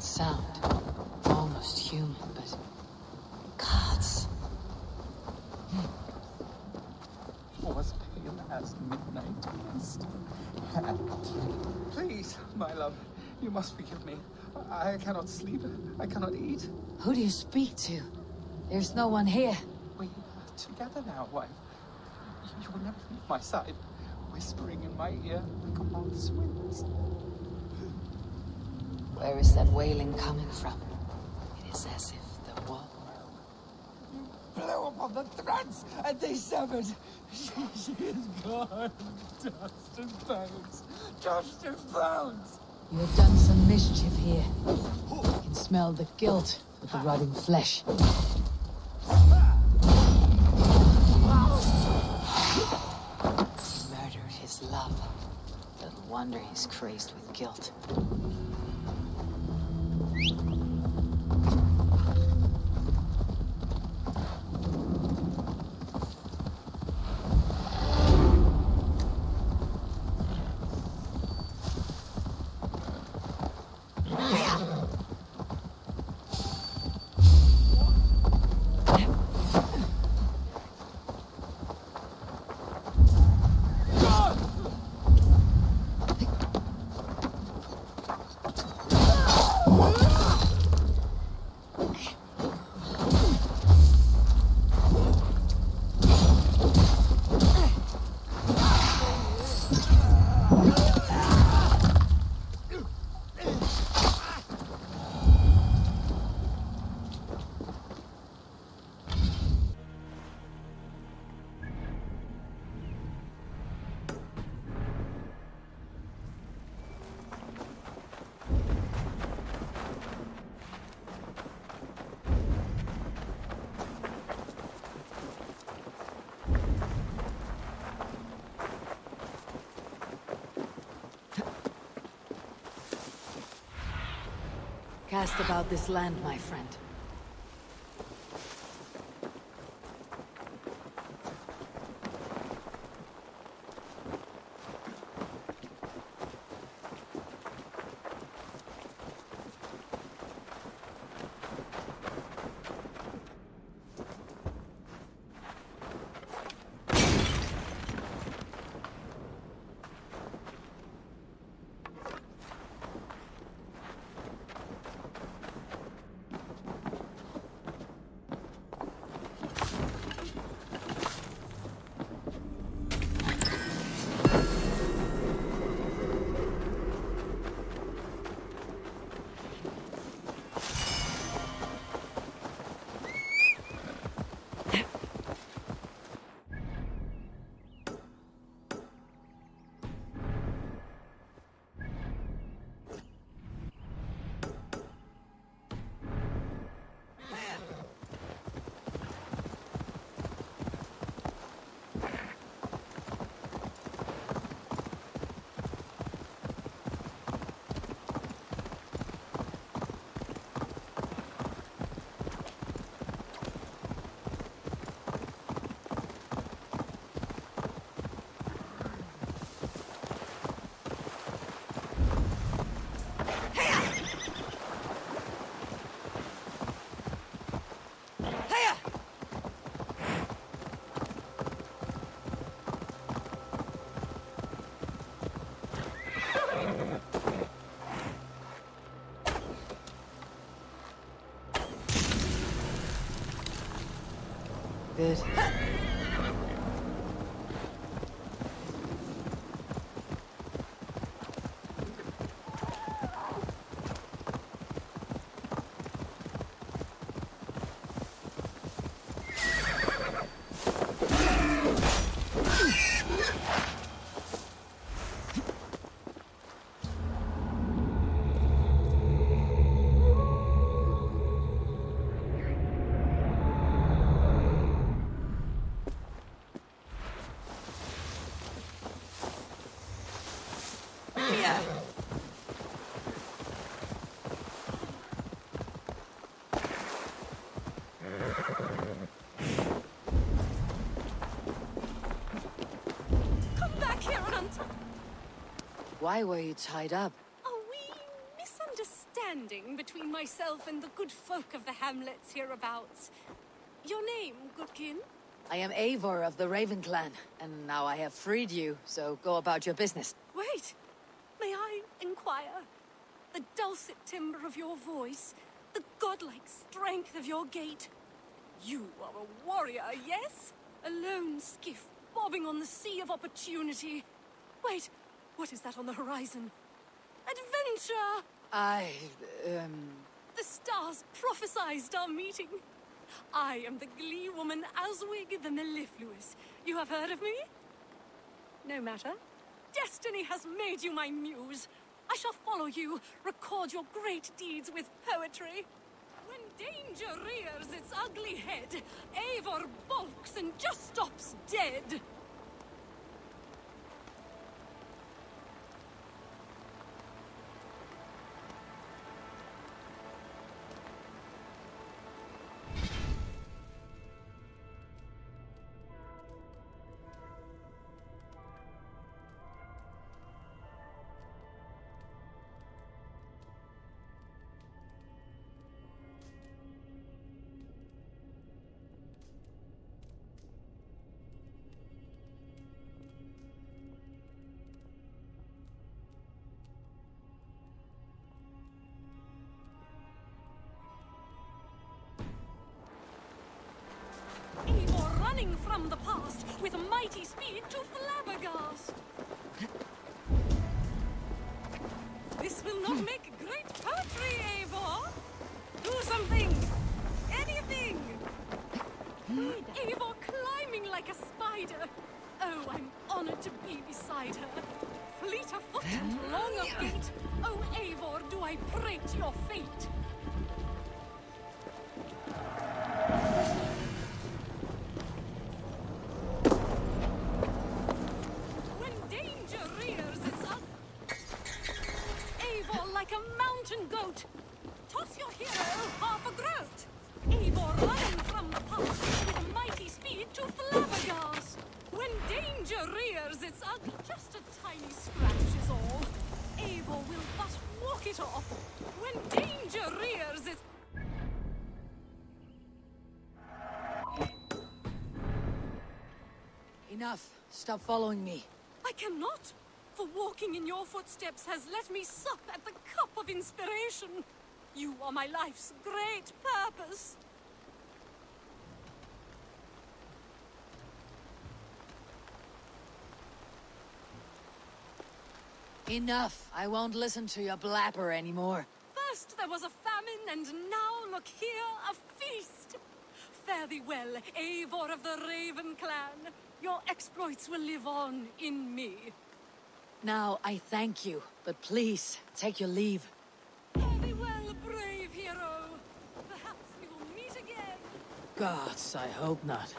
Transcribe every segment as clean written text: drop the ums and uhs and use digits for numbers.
sound. Almost human, but... gods. Was pale as midnight mist. And please, my love, you must forgive me. I cannot sleep. I cannot eat. Who do you speak to? There's no one here. We are together now, wife. You will never leave my side, whispering in my ear like a moth's wings. Where is that wailing coming from? It is as if the wall... Blew upon the threads, and they severed. She is gone. Dust and bones. Dust and bones. You have done some mischief here. I can smell the guilt with the rotting flesh. Murdered his love. Little wonder he's crazed with guilt. Cast about this land, my friend. Good. Why were you tied up? Oh, we misunderstand. understanding between myself and the good folk of the hamlets hereabouts. Your name, goodkin? I am Eivor of the Raven Clan, and now I have freed you, so go about your business. Wait, may I inquire? The dulcet timbre of your voice, the godlike strength of your gait. You are a warrior, yes? A lone skiff bobbing on the sea of opportunity. Wait, what is that on the horizon? Adventure! The stars prophesized our meeting. I am the glee woman Aswig the Mellifluous. You have heard of me? No matter. Destiny has made you my muse. I shall follow you, record your great deeds with poetry. When danger rears its ugly head, Eivor balks and just stops dead. Eivor running from the past with mighty speed to flabbergast. This will not make great poetry, Eivor. Do something. Anything. Eivor climbing like a spider. Oh, I'm honored to be beside her. Fleet of foot and long of gait. Oh, Eivor, do I prate your fate. Like a mountain goat. Toss your hero half a groat. Eivor running from the past with a mighty speed to flabbergast. When danger rears its ugly, just a tiny scratch is all. Eivor will but walk it off. When danger rears its... Enough. Stop following me. I cannot. For walking in your footsteps has let me sup at the cup of inspiration. You are my life's great purpose. Enough. I won't listen to your blabber anymore. First there was a famine, and now look here, a feast. Fare thee well, Eivor of the Raven Clan. Your exploits will live on in me. Now, I thank you, but please, take your leave. Fare thee well, brave hero. Perhaps we will meet again. Gods, I hope not.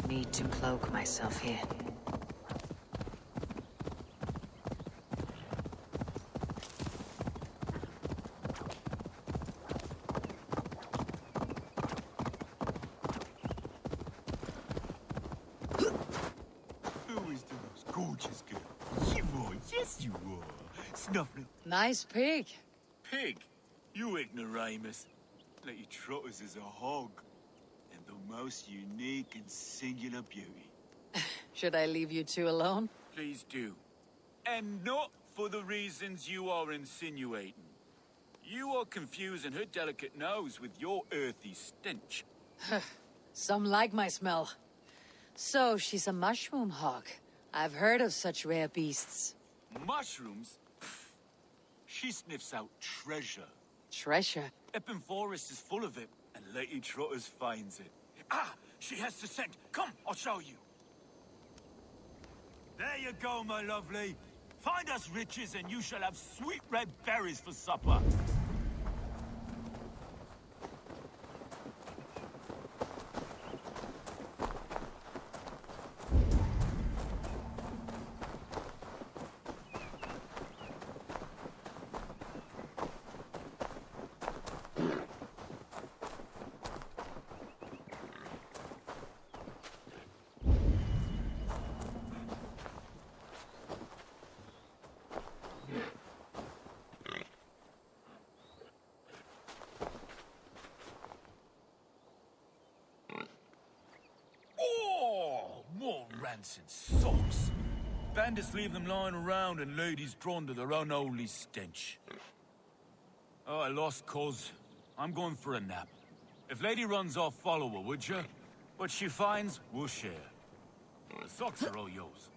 Need to cloak myself here. Who is the most gorgeous girl? You are, yes you are. Snuffling. Nice pig. Pig? You ignoramus. Let you trot us as a hog. And the most unique and singular beauty. Should I leave you two alone? Please do. And not for the reasons you are insinuating. You are confusing her delicate nose with your earthy stench. Some like my smell. So she's a mushroom hog. I've heard of such rare beasts. Mushrooms? Pfft. She sniffs out treasure. Treasure? Epping Forest is full of it, and Lady Trotters finds it. Ah! She has the scent. Come, I'll show you. There you go, my lovely. Find us riches and you shall have sweet red berries for supper. More rancid socks. Bandits leave them lying around and ladies drawn to their unholy stench. Oh, I lost Coz. I'm going for a nap. If Lady runs off, follow her, would you? What she finds, we'll share. The socks are all yours.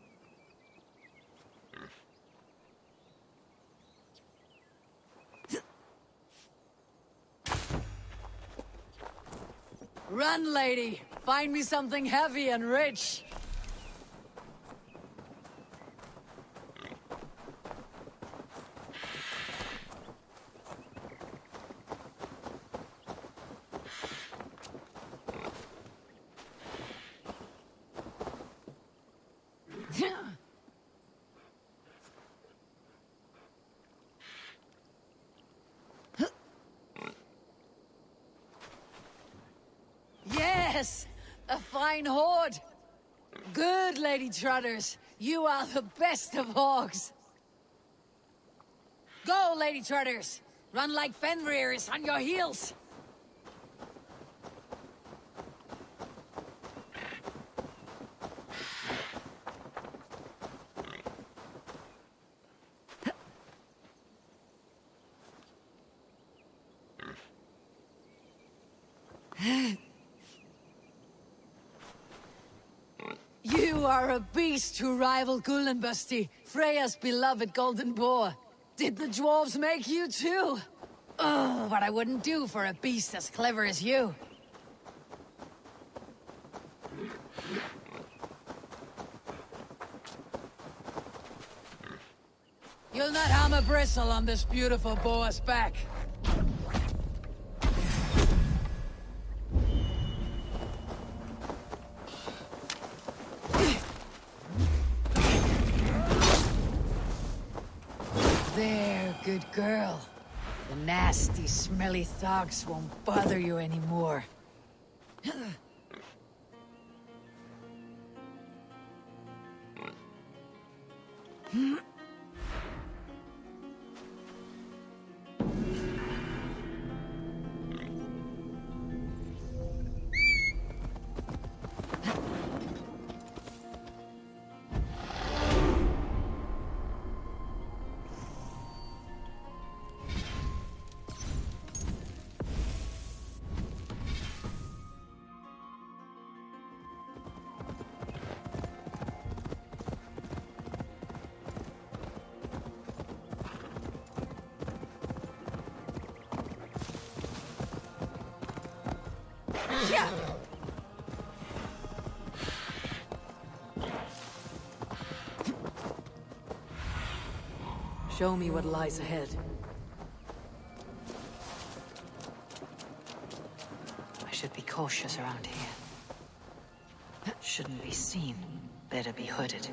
Run, lady! Find me something heavy and rich! Yes! A fine hoard! Good, Lady Trotters. You are the best of hogs. Go, Lady Trotters! Run like Fenrir's on your heels! You are a beast to rival Gullenbusty, Freya's beloved golden boar. Did the dwarves make you too? Oh, what I wouldn't do for a beast as clever as you. You'll not harm a bristle on this beautiful boar's back. There, good girl. The nasty, smelly thugs won't bother you anymore. Yeah. Show me what lies ahead. I should be cautious around here. Shouldn't be seen. Better be hooded.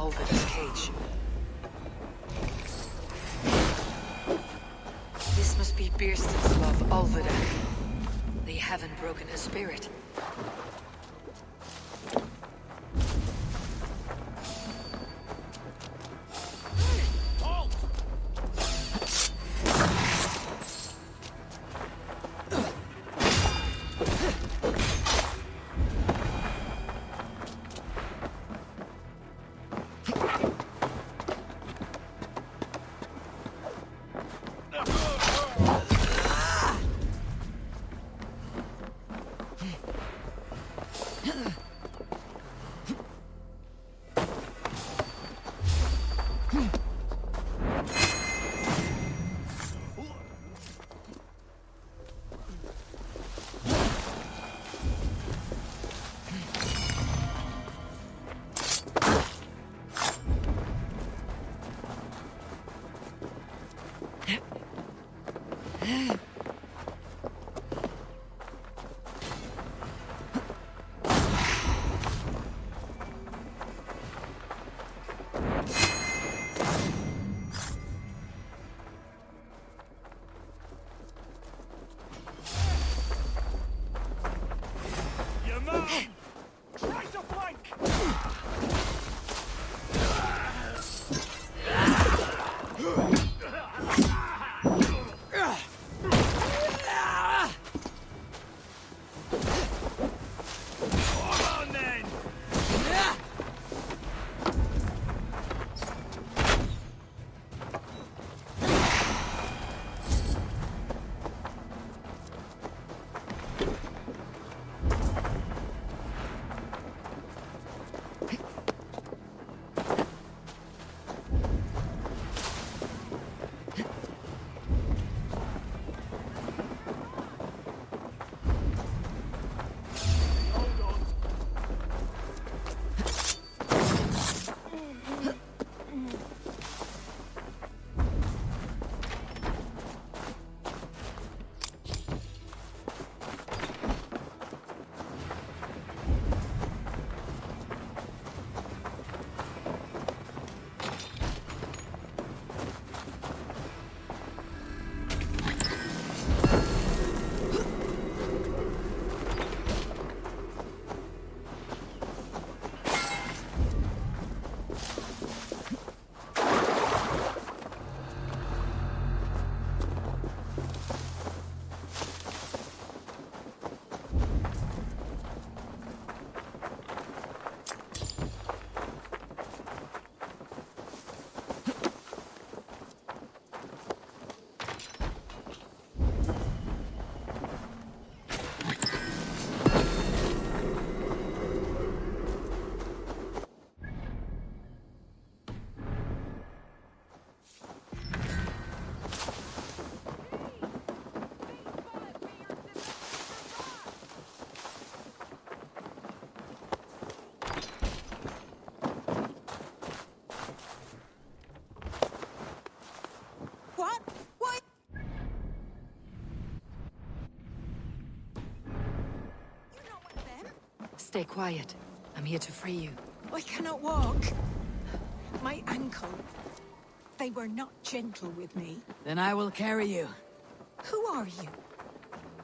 Alvida's cage. This must be Birsten's love, Alvida. They haven't broken her spirit. What? What? You're not one of them? Stay quiet. I'm here to free you. I cannot walk. My ankle. They were not gentle with me. Then I will carry you. Who are you?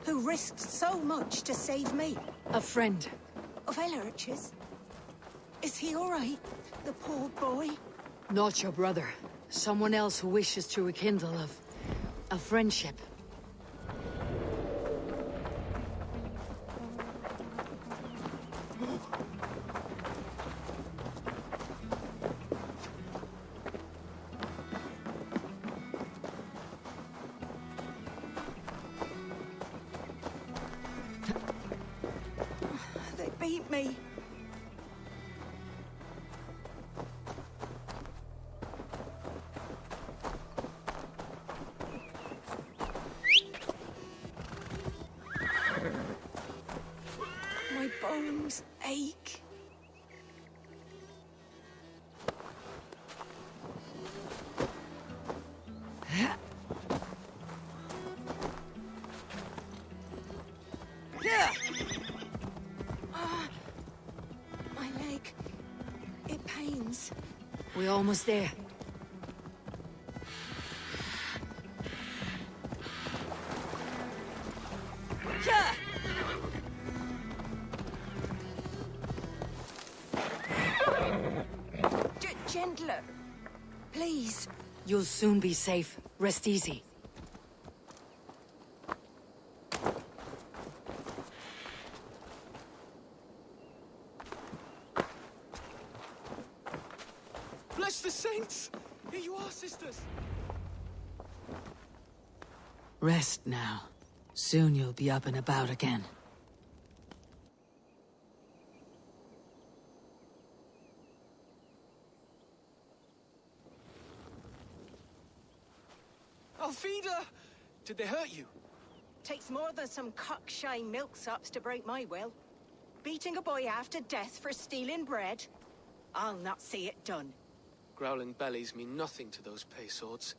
Who risked so much to save me? A friend. Of Ellerch's? Is he all right? The poor boy? Not your brother. Someone else who wishes to rekindle a friendship. They beat me. My bones ache. My leg, it pains. almost there. Yeah! Gentler. Please. You'll soon be safe. Rest easy. Bless the saints! Here you are, sisters! Rest now. Soon you'll be up and about again. Alfida! Did they hurt you? Takes more than some cockshy milksops to break my will. Beating a boy half to death for stealing bread? I'll not see it done. Growling bellies mean nothing to those pay swords.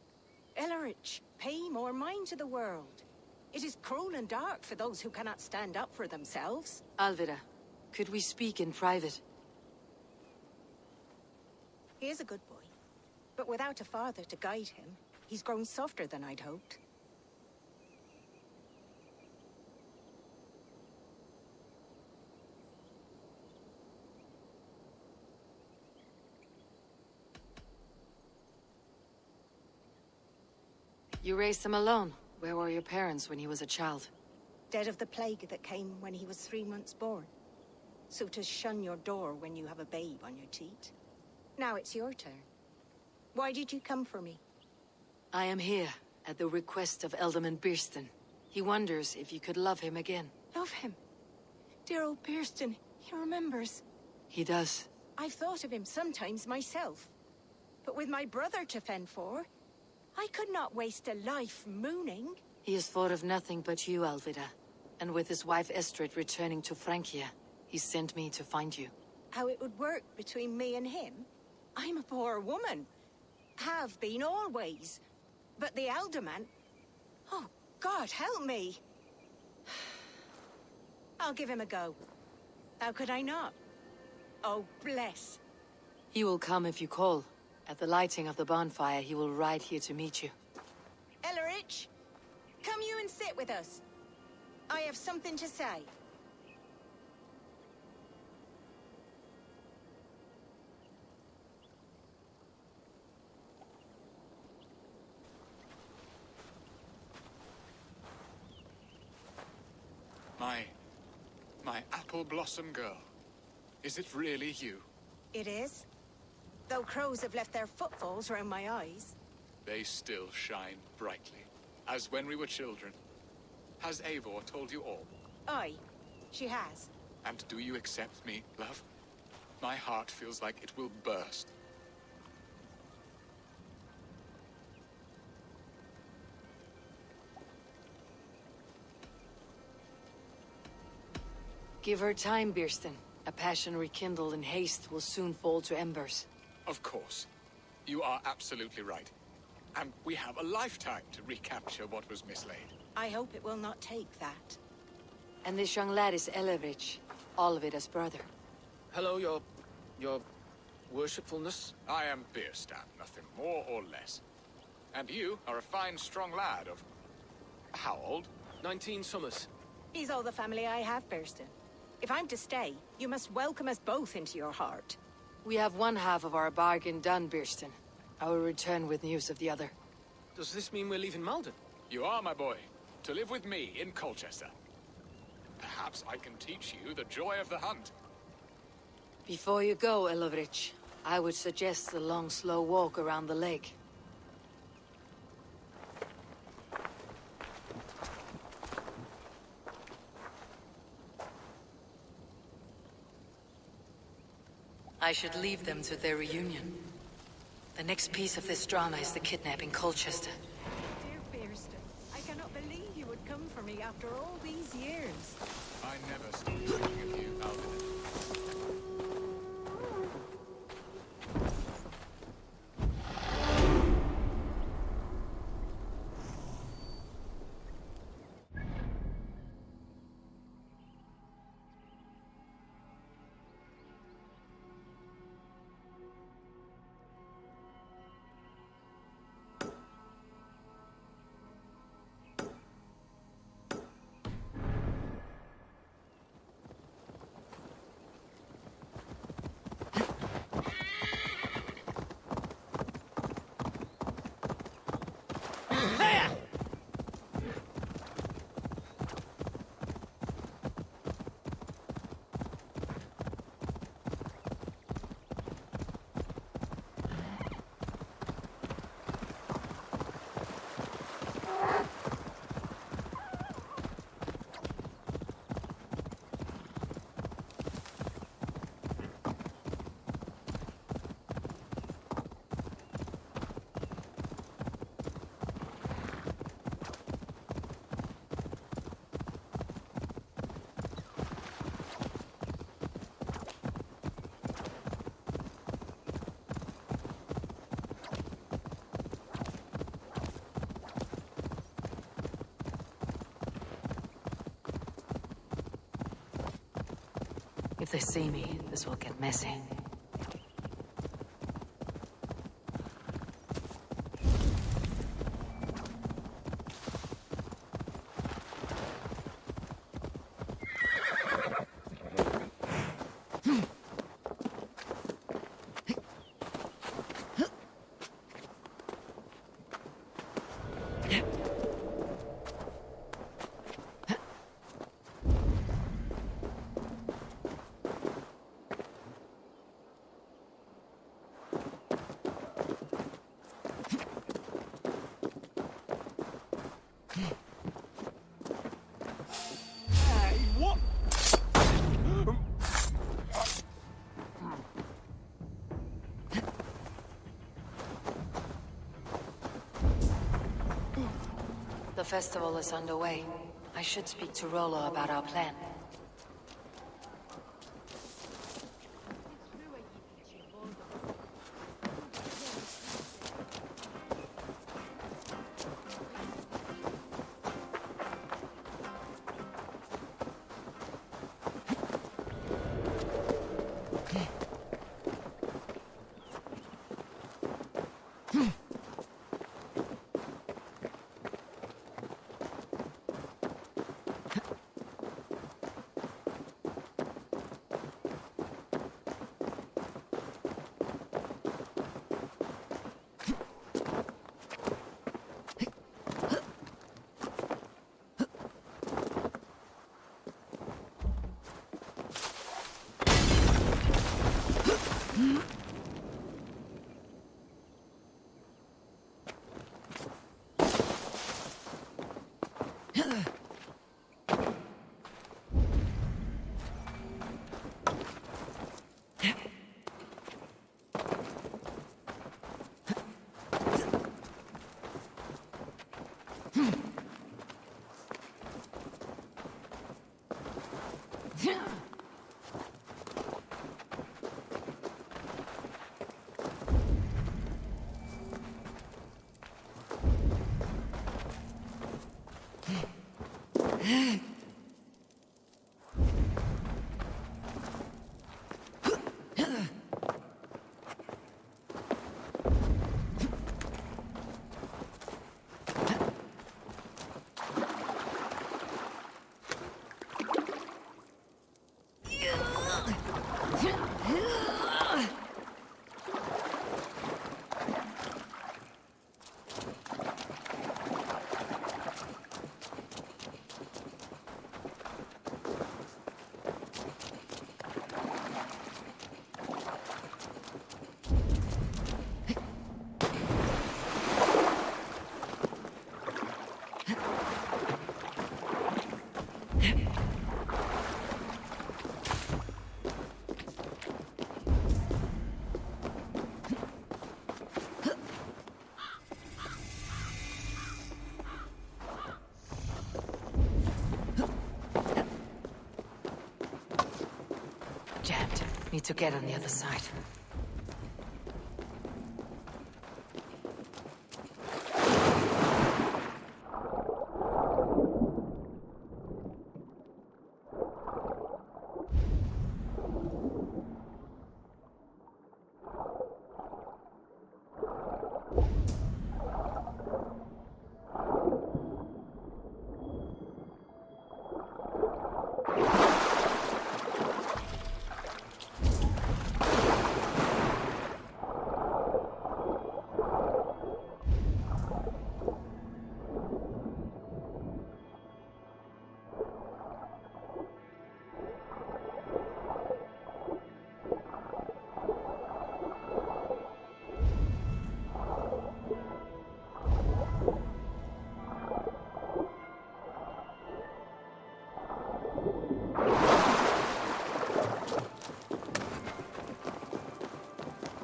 Ellerich, pay more mind to the world. It is cruel and dark for those who cannot stand up for themselves. Alvida, could we speak in private? He is a good boy, but without a father to guide him, he's grown softer than I'd hoped. You raised him alone. Where were your parents when he was a child? Dead of the plague that came when he was 3 months born. So to shun your door when you have a babe on your teat. Now it's your turn. Why did you come for me? I am here, at the request of Alderman Birston. He wonders if you could love him again. Love him. Dear old Birston, he remembers. He does. I've thought of him sometimes myself. But with my brother to fend for, I could not waste a life mooning. He has thought of nothing but you, Alvida. And with his wife Estrid returning to Francia, he sent me to find you. How it would work between me and him? I'm a poor woman. Have been always. But the alderman... Oh, God, help me. I'll give him a go. How could I not? Oh, bless. He will come if you call. At the lighting of the bonfire, he will ride here to meet you. Ellerich, come you and sit with us. I have something to say. My apple blossom girl. Is it really you? It is. Though crows have left their footfalls round my eyes. They still shine brightly, as when we were children. Has Eivor told you all? Aye, she has. And do you accept me, love? My heart feels like it will burst. Give her time, Birston. A passion rekindled in haste will soon fall to embers. Of course. You are absolutely right. And we have a lifetime to recapture what was mislaid. I hope it will not take that. And this young lad is Elevich, Alvida's brother. Hello, your worshipfulness. I am Birstan, nothing more or less. And you are a fine, strong lad of... how old? 19 summers. He's all the family I have, Birston. If I'm to stay, you must welcome us both into your heart. We have one half of our bargain done, Birston. I will return with news of the other. Does this mean we're leaving Malden? You are, my boy, to live with me in Colchester. Perhaps I can teach you the joy of the hunt. Before you go, Elovrich, I would suggest a long, slow walk around the lake. I should leave them to their reunion. The next piece of this drama is the kidnapping Colchester. Dear Birston, I cannot believe you would come for me after all these years. I never stopped thinking of you, Alvin. they see me, this will get messy. The festival is underway. I should speak to Rollo about our plan. Jammed. Need to get on the other side.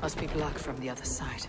Must be blocked from the other side.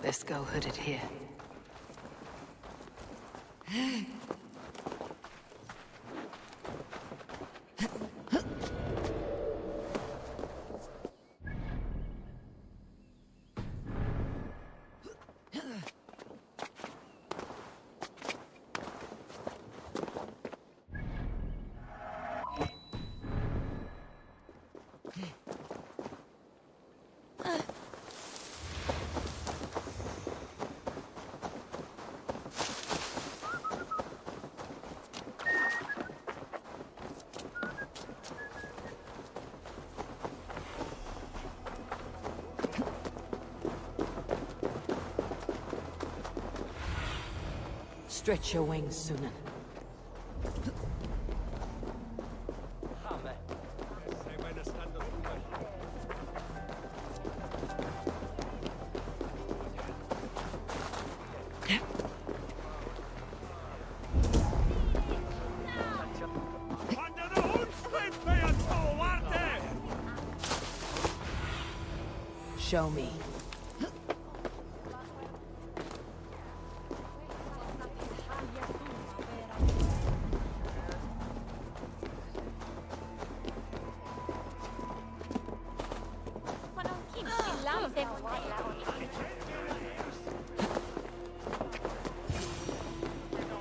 Best go hooded here. Stretch your wings, Sunan. Show me.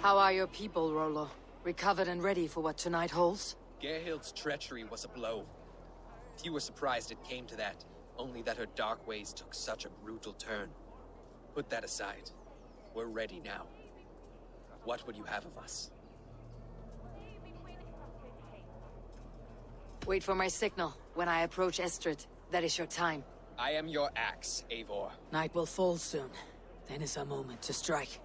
How are your people, Rollo? Recovered and ready for what tonight holds? Gerhild's treachery was a blow. Few were surprised it came to that, only that her dark ways took such a brutal turn. Put that aside. We're ready now. What would you have of us? Wait for my signal. When I approach Estrid, that is your time. I am your axe, Eivor. Night will fall soon. Then is our moment to strike.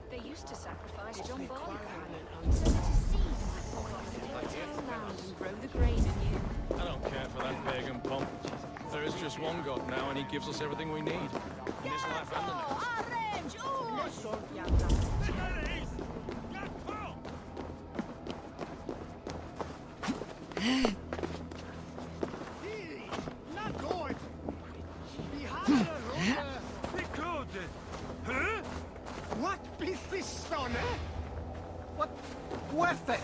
They used to sacrifice John Barleycorn so that his seed might walk off the fertile land and grow the grain anew. I don't care for that pagan pomp. There is just one God now, and he gives us everything we need. In this life and the next. What is this stone, eh? What was that?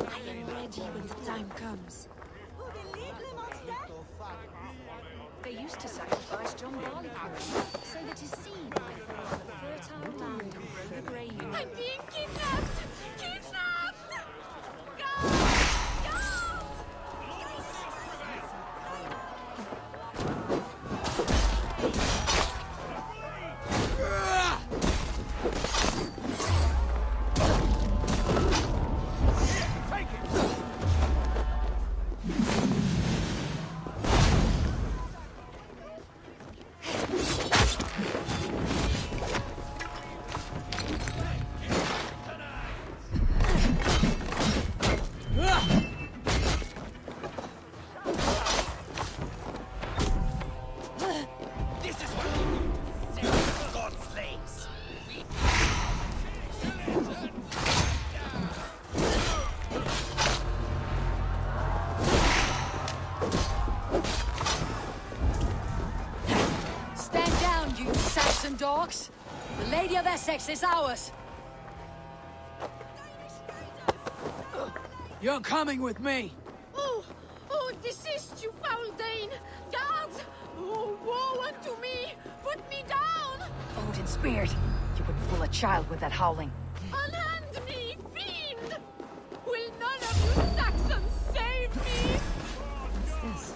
I am ready when the time comes. They used to sacrifice John Barleycorn so that his seed might fall on the fertile land and grow the grain. I'm being kidnapped! Kidnapped! Dogs. The Lady of Essex is ours. You're coming with me. Oh, desist, you foul Dane! Guards! Oh, woe unto me! Put me down! Odin speared. You wouldn't fool a child with that howling. Unhand me, fiend! Will none of you Saxons save me? What's this?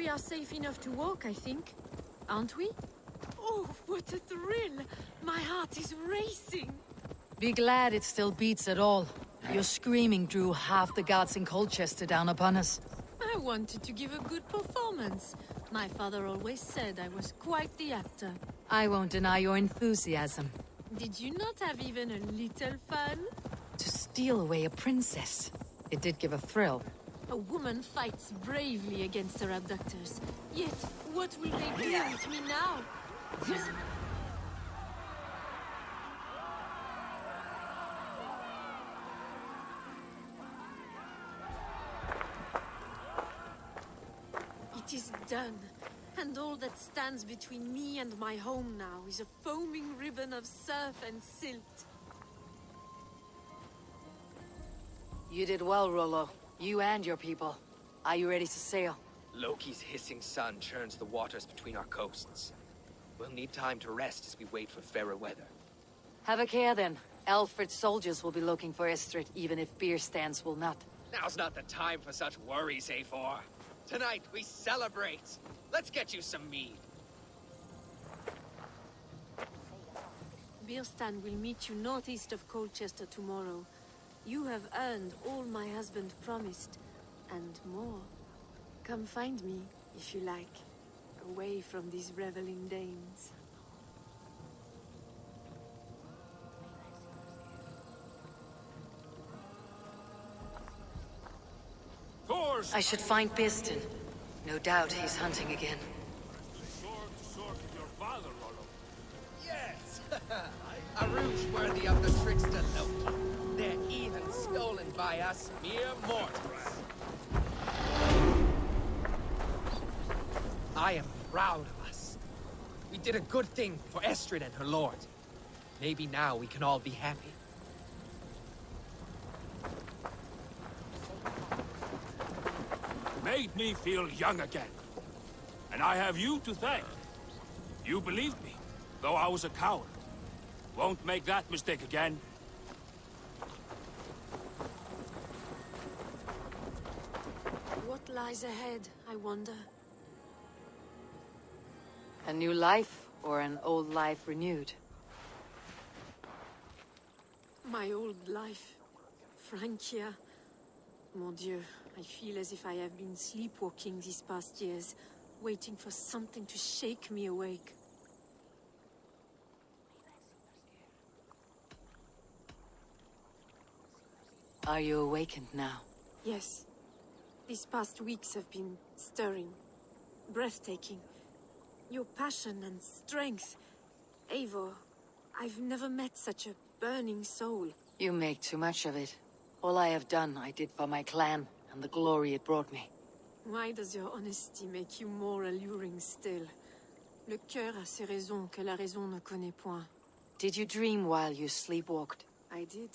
We are safe enough to walk, I think. Aren't we? Oh, what a thrill! My heart is racing. Be glad it still beats at all. Your screaming drew half the guards in Colchester down upon us. I wanted to give a good performance. My father always said I was quite the actor. I won't deny your enthusiasm. Did you not have even a little fun? To steal away a princess. It did give a thrill. A woman fights bravely against her abductors. Yet, what will they do with me now? It is done. And all that stands between me and my home now is a foaming ribbon of surf and silt. You did well, Rollo. You and your people. Are you ready to sail? Loki's hissing sun churns the waters between our coasts. We'll need time to rest as we wait for fairer weather. Have a care then. Alfred's soldiers will be looking for Estrid, even if beer stands will not. Now's not the time for such worries, A4. Tonight, we celebrate. Let's get you some mead. Bierstan will meet you northeast of Colchester tomorrow. You have earned all my husband promised, and more. Come find me, if you like, away from these reveling Danes. Thor's I should find Bierstan. No doubt he's hunting again. sword with your father, Rollo. Yes! A ruse worthy of the trickster Loki. They're even stolen by us mere mortals. I am proud of us. We did a good thing for Estrid and her lord. Maybe now we can all be happy. Made me feel young again. And I have you to thank. You believed me, though I was a coward. Won't make that mistake again. What lies ahead, I wonder? A new life, or an old life renewed? My old life. Francia. Mon Dieu, I feel as if I have been sleepwalking these past years, waiting for something to shake me awake. Are you awakened now? Yes. These past weeks have been stirring. Breathtaking. Your passion and strength. Eivor, I've never met such a burning soul. You make too much of it. All I have done, I did for my clan, and the glory it brought me. Why does your honesty make you more alluring still? Le cœur a ses raisons que la raison ne connaît point. Did you dream while you sleepwalked? I did.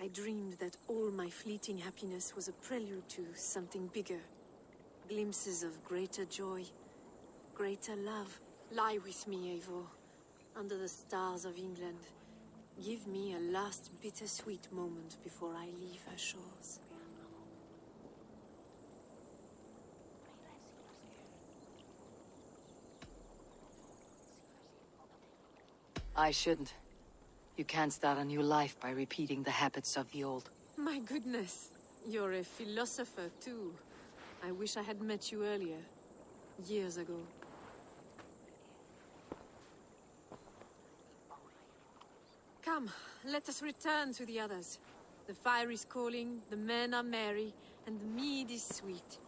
I dreamed that all my fleeting happiness was a prelude to something bigger. Glimpses of greater joy, greater love. Lie with me, Eivor, under the stars of England. Give me a last bittersweet moment before I leave her shores. I shouldn't. You can't start a new life by repeating the habits of the old. My goodness, you're a philosopher too. I wish I had met you earlier, years ago. Come, let us return to the others. The fire is calling, the men are merry, and the mead is sweet.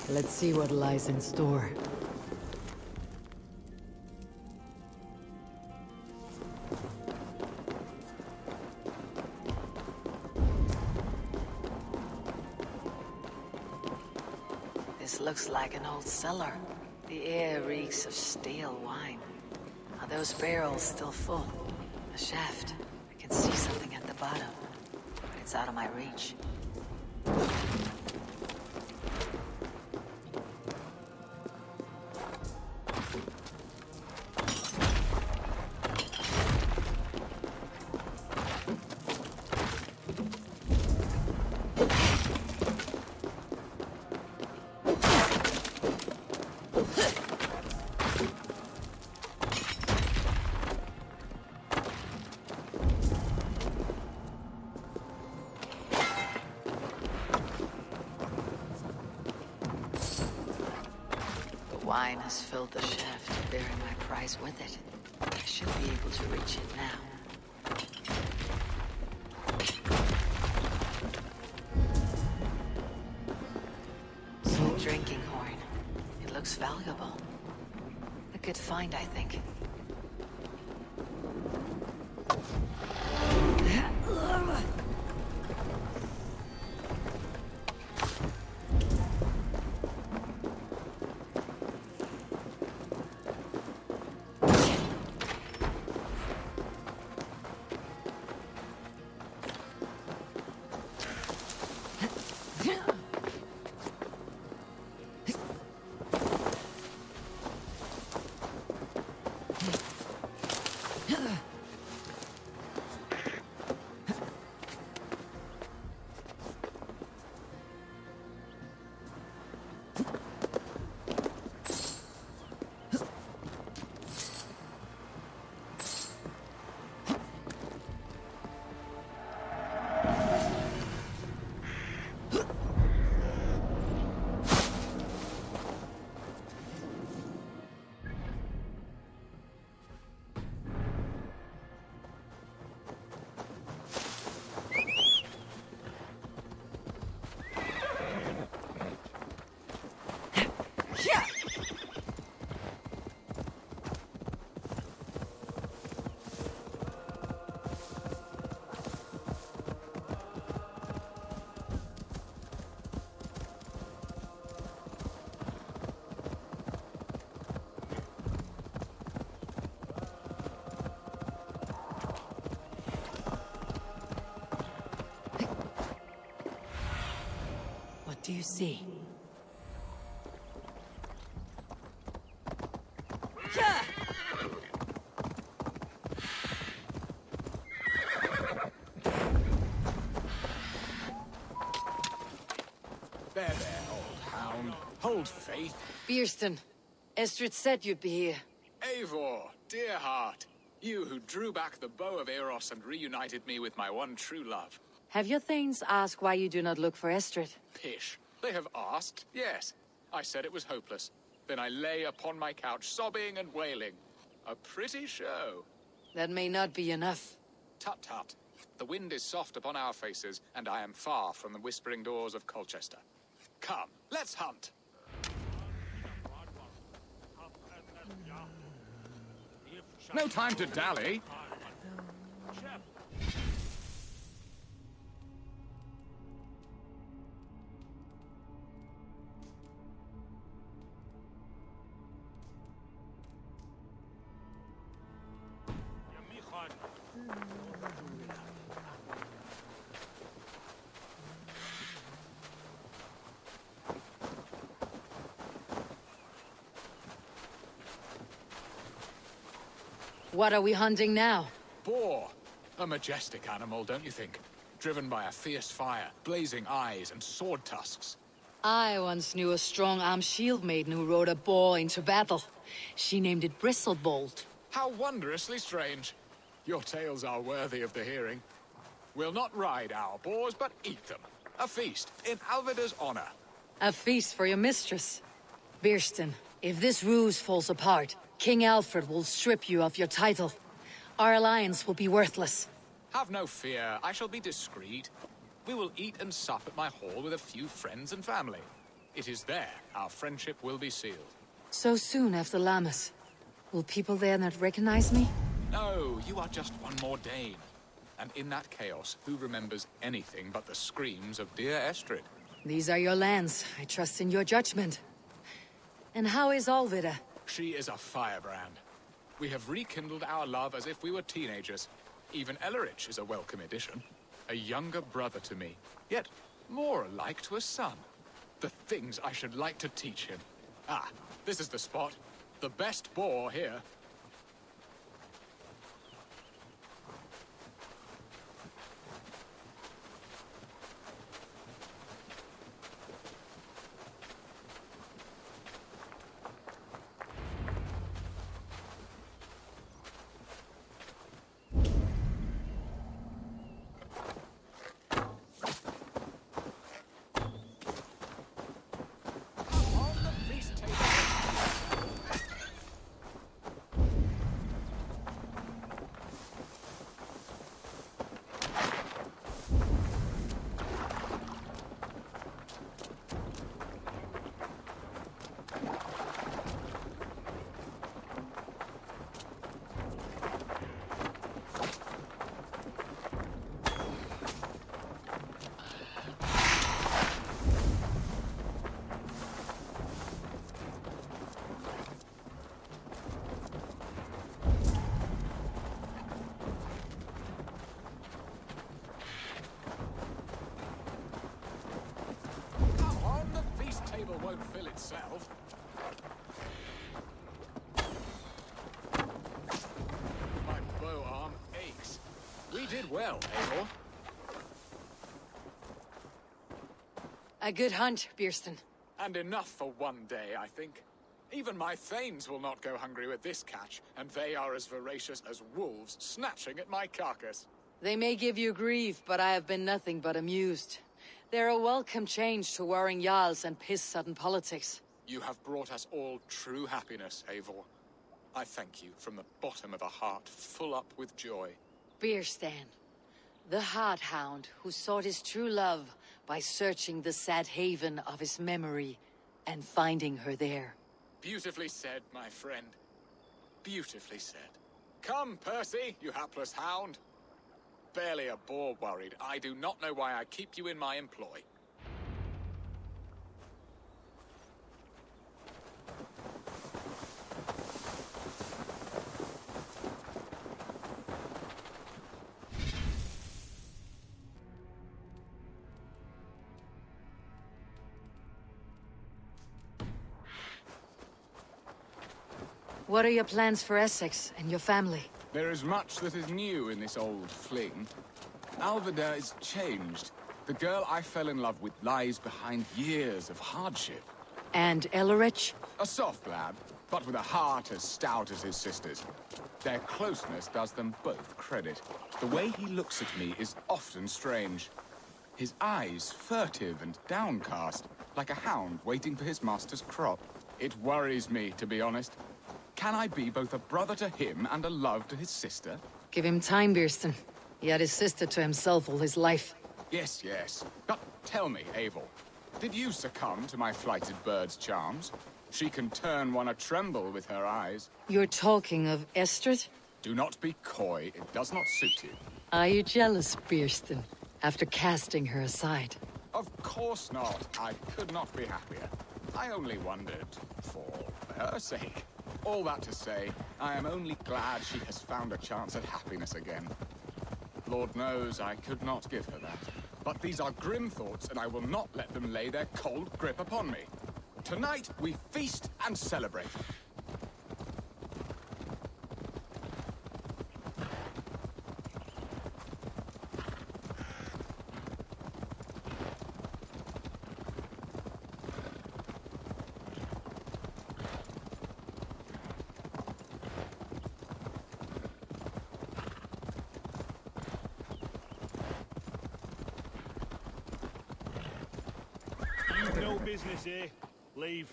Let's see what lies in store. This looks like an old cellar. The air reeks of stale wine. Are those barrels still full? A shaft. I can see something at the bottom, but it's out of my reach. Wine has filled the shaft, bearing my prize with it. I should be able to reach it now. Sweet drinking horn. It looks valuable. A good find, I think. What do you see? There, old hound. Hold faith. Bierston, Estrid said you'd be here. Eivor, dear heart. You who drew back the bow of Eros and reunited me with my one true love. Have your thanes asked why you do not look for Estrid? Pish. They have asked, yes. I said it was hopeless. Then I lay upon my couch, sobbing and wailing. A pretty show. That may not be enough. Tut tut. The wind is soft upon our faces, and I am far from the whispering doors of Colchester. Come, let's hunt. No time to dally. What are we hunting now? Boar. A majestic animal, don't you think? Driven by a fierce fire, blazing eyes, and sword tusks. I once knew a strong-armed shield maiden who rode a boar into battle. She named it Bristlebolt. How wondrously strange. Your tales are worthy of the hearing. We'll not ride our boars, but eat them. A feast, in Alvida's honor. A feast for your mistress. Birston, if this ruse falls apart, King Alfred will strip you of your title. Our alliance will be worthless. Have no fear, I shall be discreet. We will eat and sup at my hall with a few friends and family. It is there our friendship will be sealed. So soon after Lammas. Will people there not recognize me? No, you are just one more Dane. And in that chaos, who remembers anything but the screams of dear Estrid? These are your lands. I trust in your judgment. And how is Alvida? She is a firebrand. We have rekindled our love as if we were teenagers. Even Ellerich is a welcome addition. A younger brother to me, yet more alike to a son. The things I should like to teach him. Ah, this is the spot. The best boar here. Won't fill itself. My bow arm aches. We did well, Eivor. A good hunt, Birston. And enough for one day, I think. Even my thanes will not go hungry with this catch, and they are as voracious as wolves snatching at my carcass. They may give you grief, but I have been nothing but amused. They're a welcome change to warring jarls and piss-sudden politics. You have brought us all true happiness, Eivor. I thank you from the bottom of a heart full up with joy. Birstan, the Heart Hound who sought his true love by searching the sad haven of his memory and finding her there. Beautifully said, my friend. Beautifully said. Come, Percy, you hapless hound. Barely a boar worried. I do not know why I keep you in my employ. What are your plans for Essex and your family? There is much that is new in this old fling. Alvida is changed. The girl I fell in love with lies behind years of hardship. And Ellerich? A soft lad, but with a heart as stout as his sister's. Their closeness does them both credit. The way he looks at me is often strange. His eyes furtive and downcast, like a hound waiting for his master's crop. It worries me, to be honest. Can I be both a brother to him and a love to his sister? Give him time, Birston. He had his sister to himself all his life. Yes, yes. But tell me, Eivor, did you succumb to my flighted bird's charms? She can turn one a tremble with her eyes. You're talking of Estrid? Do not be coy. It does not suit you. Are you jealous, Birston, after casting her aside? Of course not. I could not be happier. I only wondered, for her sake. All that to say, I am only glad she has found a chance at happiness again. Lord knows I could not give her that. But these are grim thoughts, and I will not let them lay their cold grip upon me. Tonight, we feast and celebrate. business here. Leave.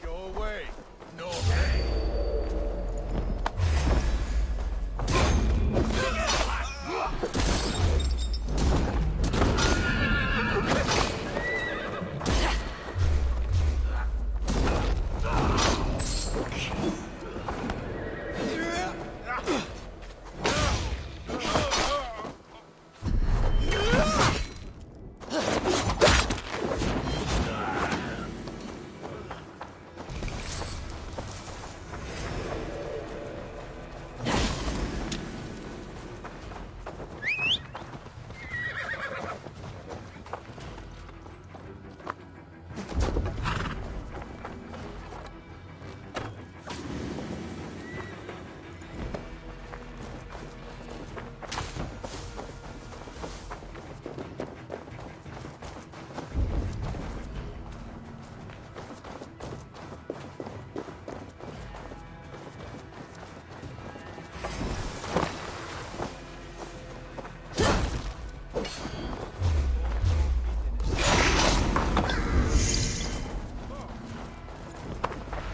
Your way. No.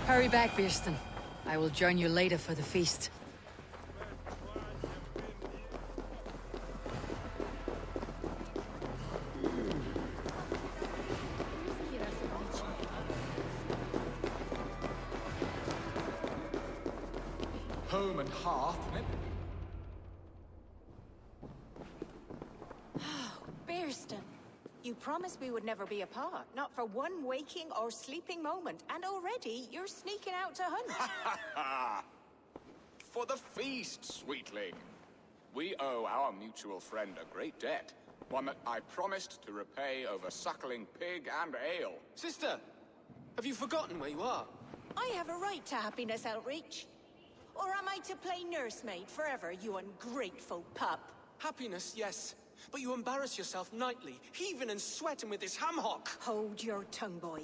Hurry back, Birsten. I will join you later for the feast. Home and hearth. Birsten, you promised we would never be apart, not for one waking or sleeping moment, and already you're sneaking out to hunt. For the feast, sweetling. We owe our mutual friend a great debt. One that I promised to repay over suckling pig and ale. Sister, have you forgotten where you are? I have a right to happiness, Outreach. Or am I to play nursemaid forever, you ungrateful pup? Happiness, yes. But you embarrass yourself nightly, heaving and sweating with this ham hock. Hold your tongue, boy.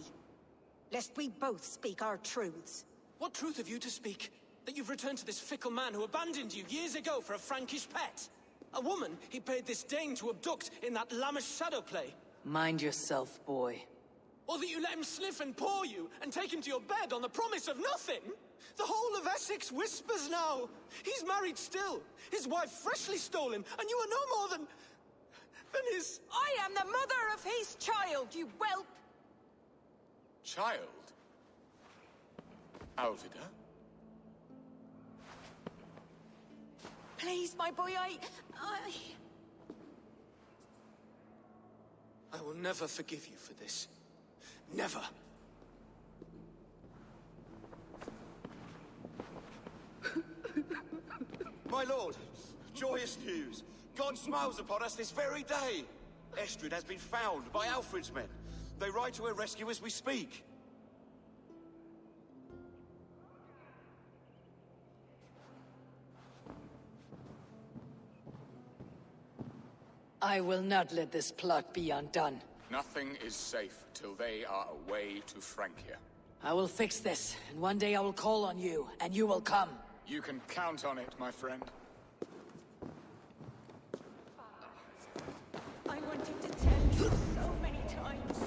Lest we both speak our truths. What truth have you to speak? That you've returned to this fickle man who abandoned you years ago for a Frankish pet? A woman he paid this Dane to abduct in that lammish shadow play? Mind yourself, boy. Or that you let him sniff and paw you, and take him to your bed on the promise of nothing? The whole of Essex whispers now. He's married still, his wife freshly stolen, and you are no more than his... I am the mother of his child, you whelp! Child? Alvida? Please, my boy, I will never forgive you for this. Never. My lord, joyous news. God smiles upon us this very day. Estrid has been found by Alfred's men. They ride to her rescue as we speak. I will not let this plot be undone. Nothing is safe till they are away to Francia. I will fix this, and one day I will call on you, and you will come. You can count on it, my friend. I wanted to tell you so many times.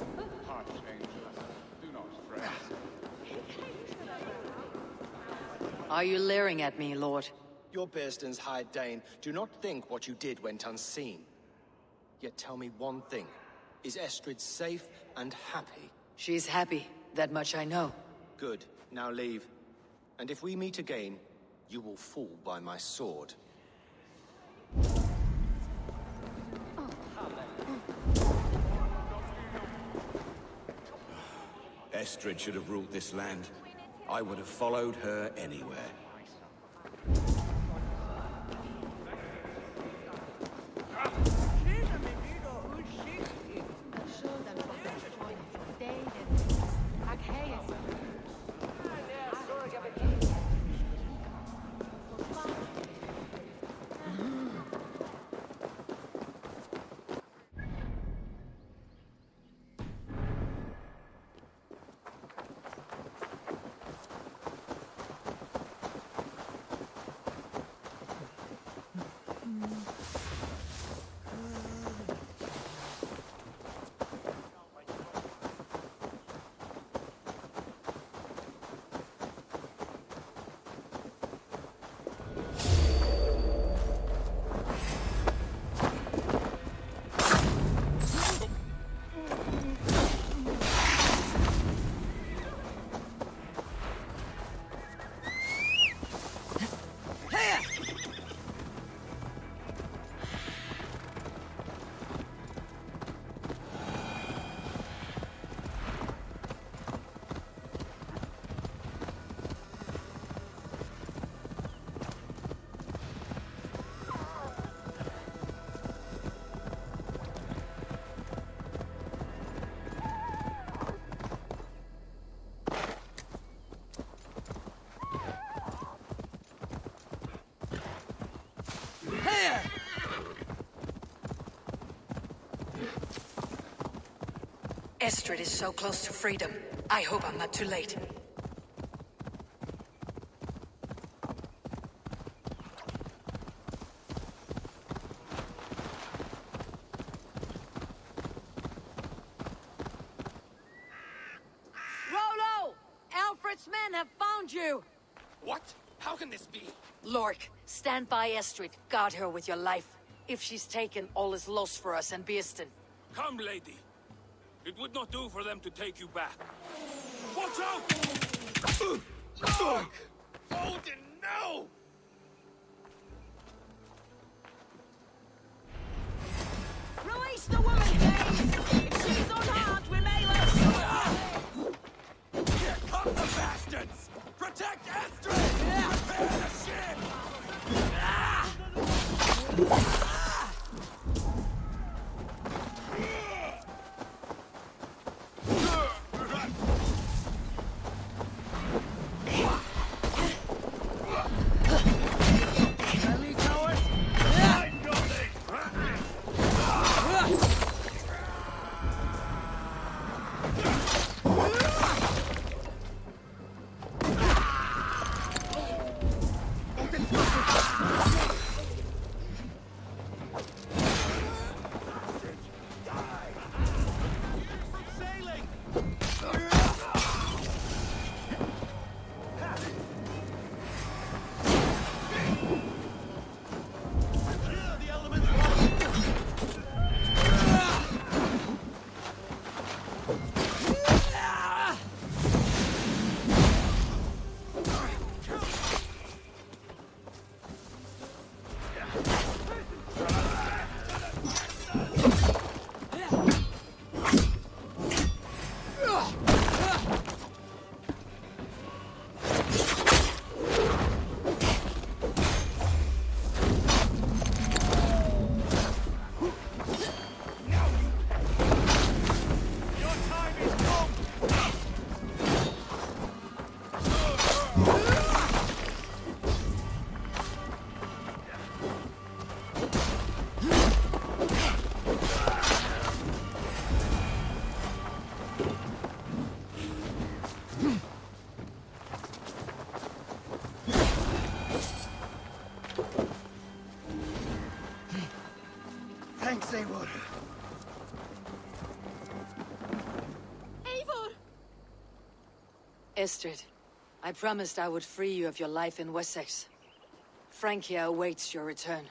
Heart change. Do not fret. Are you leering at me, Lord? Your Birsten's hired Dane. Do not think what you did went unseen. Yet tell me one thing. Is Estrid safe and happy? She's happy. That much I know. Good. Now leave. And if we meet again, you will fall by my sword. Estrid should have ruled this land. I would have followed her anywhere. Estrid is so close to freedom. I hope I'm not too late. Rollo! Alfred's men have found you! What? How can this be? Lork, stand by Estrid. Guard her with your life. If she's taken, all is lost for us and Beeston. Come, lady. It would not do for them to take you back. Watch out! Odin, no! Release the woman, Dave! If she's unharmed, we may let Here come the bastards! Protect Estrid! Prepare the ship! Thanks, Eivor. Eivor! Estrid, I promised I would free you of your life in Wessex. Francia awaits your return.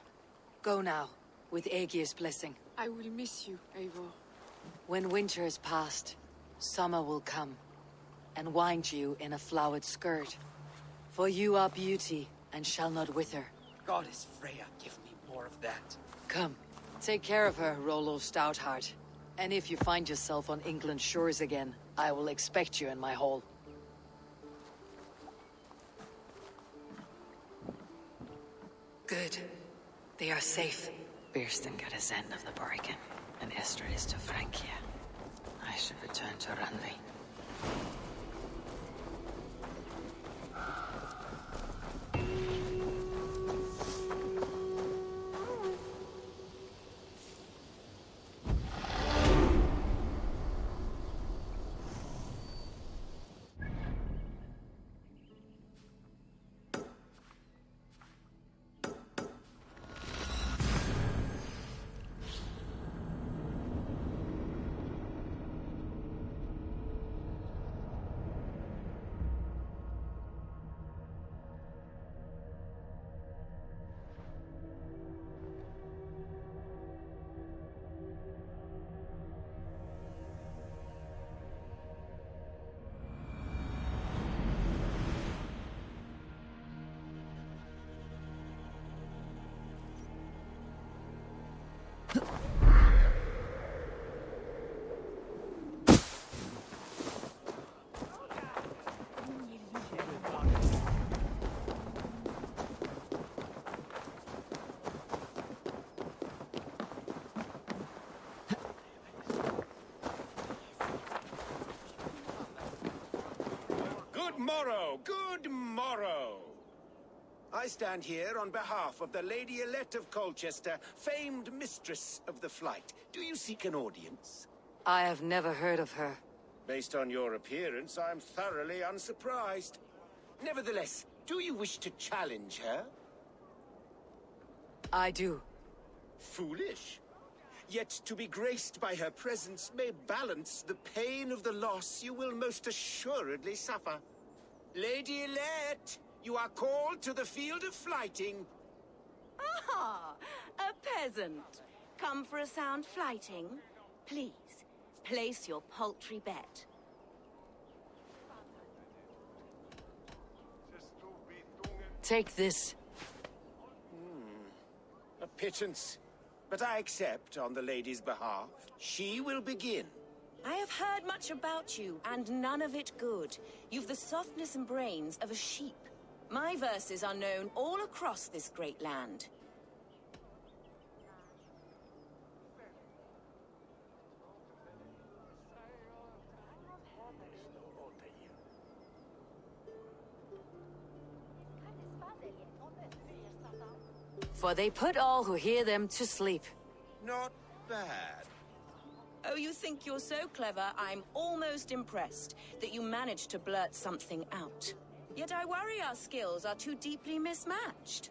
Go now, with Aegir's blessing. I will miss you, Eivor. When winter is past, summer will come, and wind you in a flowered skirt. For you are beauty, and shall not wither. Goddess Freya, give me more of that. Come, take care of her, Rollo Stoutheart. And if you find yourself on England's shores again, I will expect you in my hall. Good. They are safe. Beerston got his end of the bargain, and Estrid is to Francia. I should return to Randvi. Good morrow. I stand here on behalf of the Lady Elette of Colchester, famed mistress of the flight. Do you seek an audience? I have never heard of her. Based on your appearance, I'm thoroughly unsurprised. Nevertheless, do you wish to challenge her? I do. Foolish. Yet to be graced by her presence may balance the pain of the loss you will most assuredly suffer. Lady Elette, you are called to the field of flighting. Ah, a peasant. Come for a sound flighting? Please, place your paltry bet. Take this. A pittance. But I accept on the lady's behalf. She will begin. I have heard much about you, and none of it good. You've the softness and brains of a sheep. My verses are known all across this great land. For they put all who hear them to sleep. Not bad. Oh, you think you're so clever, I'm almost impressed that you managed to blurt something out. Yet I worry our skills are too deeply mismatched.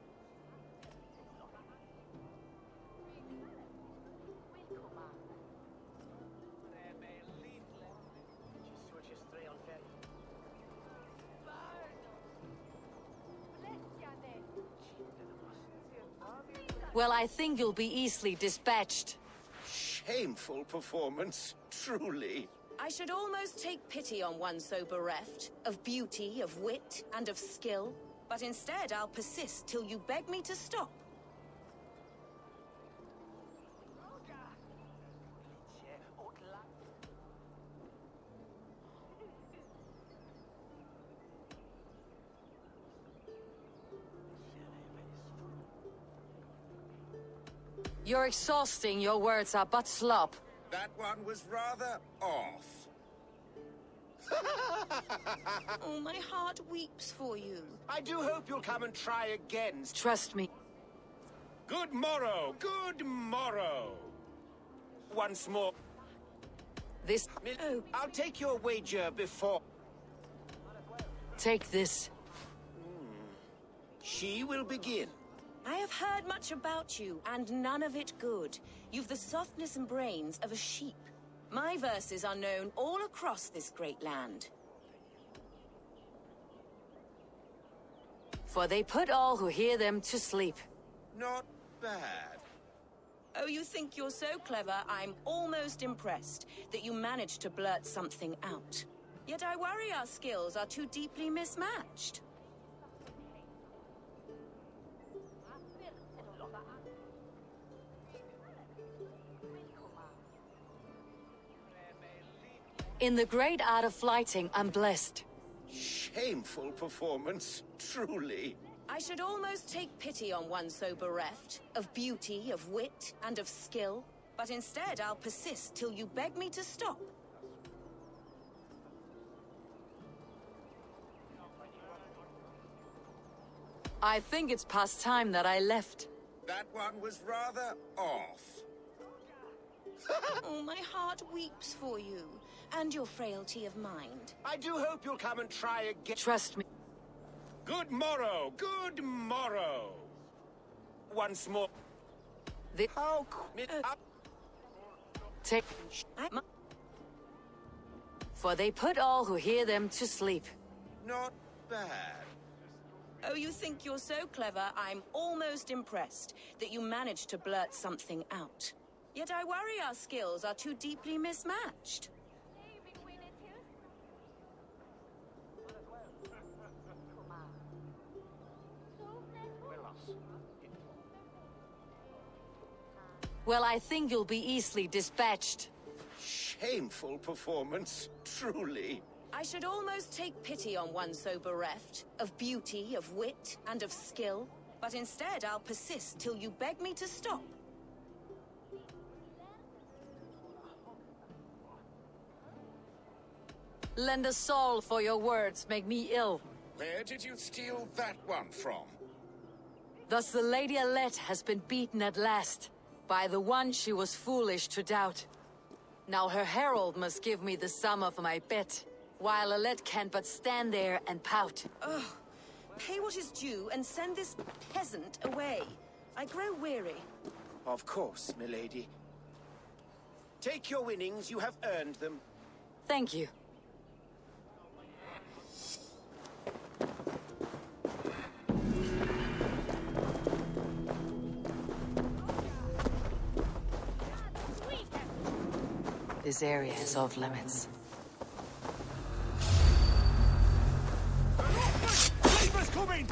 Well, I think you'll be easily dispatched. Shameful performance, truly. I should almost take pity on one so bereft, of beauty, of wit, and of skill. But instead, I'll persist till you beg me to stop. You're exhausting. Your words are but slop. That one was rather off. Oh, my heart weeps for you. I do hope you'll come and try again. Trust me. Good morrow, good morrow. Once more. This... Oh. I'll take your wager before... Take this. She will begin. I have heard much about you, and none of it good. You've the softness and brains of a sheep. My verses are known all across this great land. For they put all who hear them to sleep. Not bad. Oh, you think you're so clever, I'm almost impressed that you managed to blurt something out. Yet I worry our skills are too deeply mismatched. In the great art of flighting, I'm blessed. Shameful performance, truly. I should almost take pity on one so bereft, of beauty, of wit, and of skill. But instead, I'll persist till you beg me to stop. I think it's past time that I left. That one was rather off. Oh, my heart weeps for you, and your frailty of mind. I do hope you'll come and try again. Trust me. Good morrow, good morrow. Once more. How Take... For they put all who hear them to sleep. Not bad. Oh, you think you're so clever, I'm almost impressed that you managed to blurt something out. Yet I worry our skills are too deeply mismatched. Well, I think you'll be easily dispatched. Shameful performance, truly. I should almost take pity on one so bereft, of beauty, of wit, and of skill. But instead, I'll persist till you beg me to stop. Lend a soul for your words make me ill. Where did you steal that one from? Thus the Lady Alette has been beaten at last, by the one she was foolish to doubt. Now her herald must give me the sum of my bet, while Alette can't but stand there and pout. Ugh. Pay what is due and send this peasant away. I grow weary. Of course, milady. Take your winnings, you have earned them. Thank you. This area is off limits. Reaper's coming!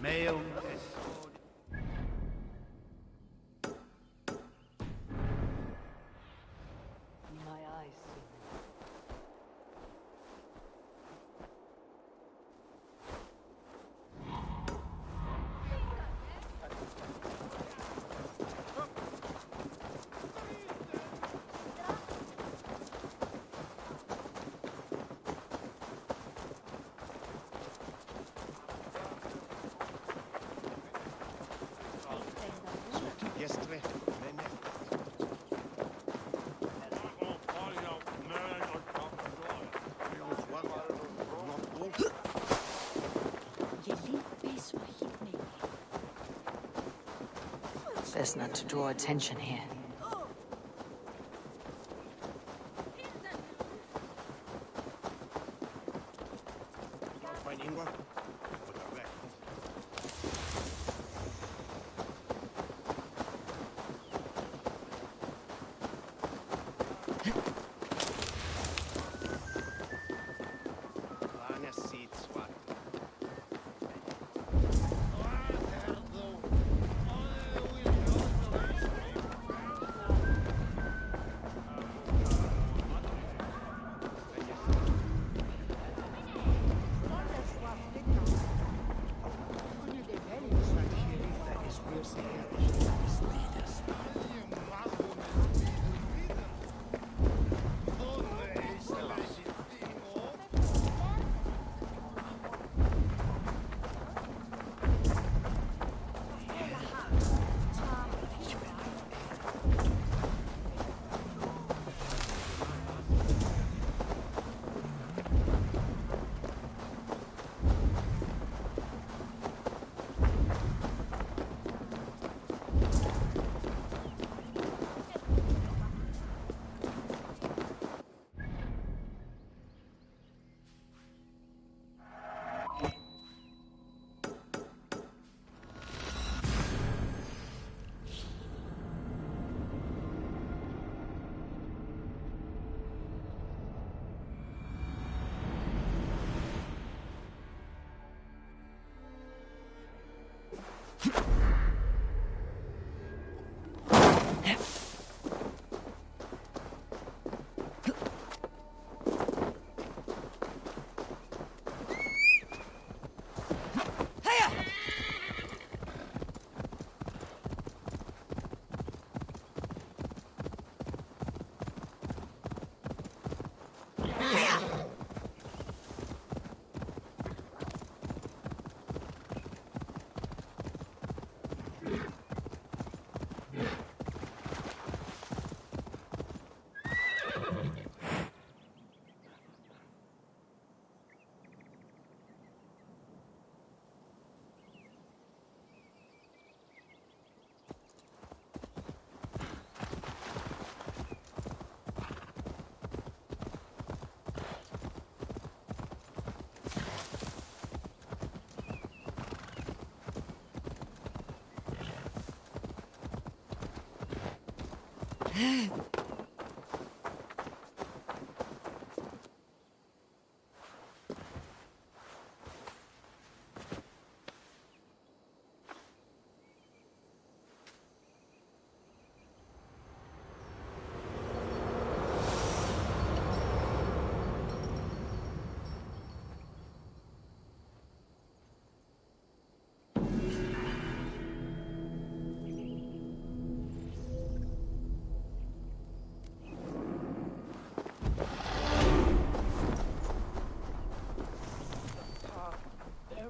Male. My eyes see Yesterday, best not to draw attention here.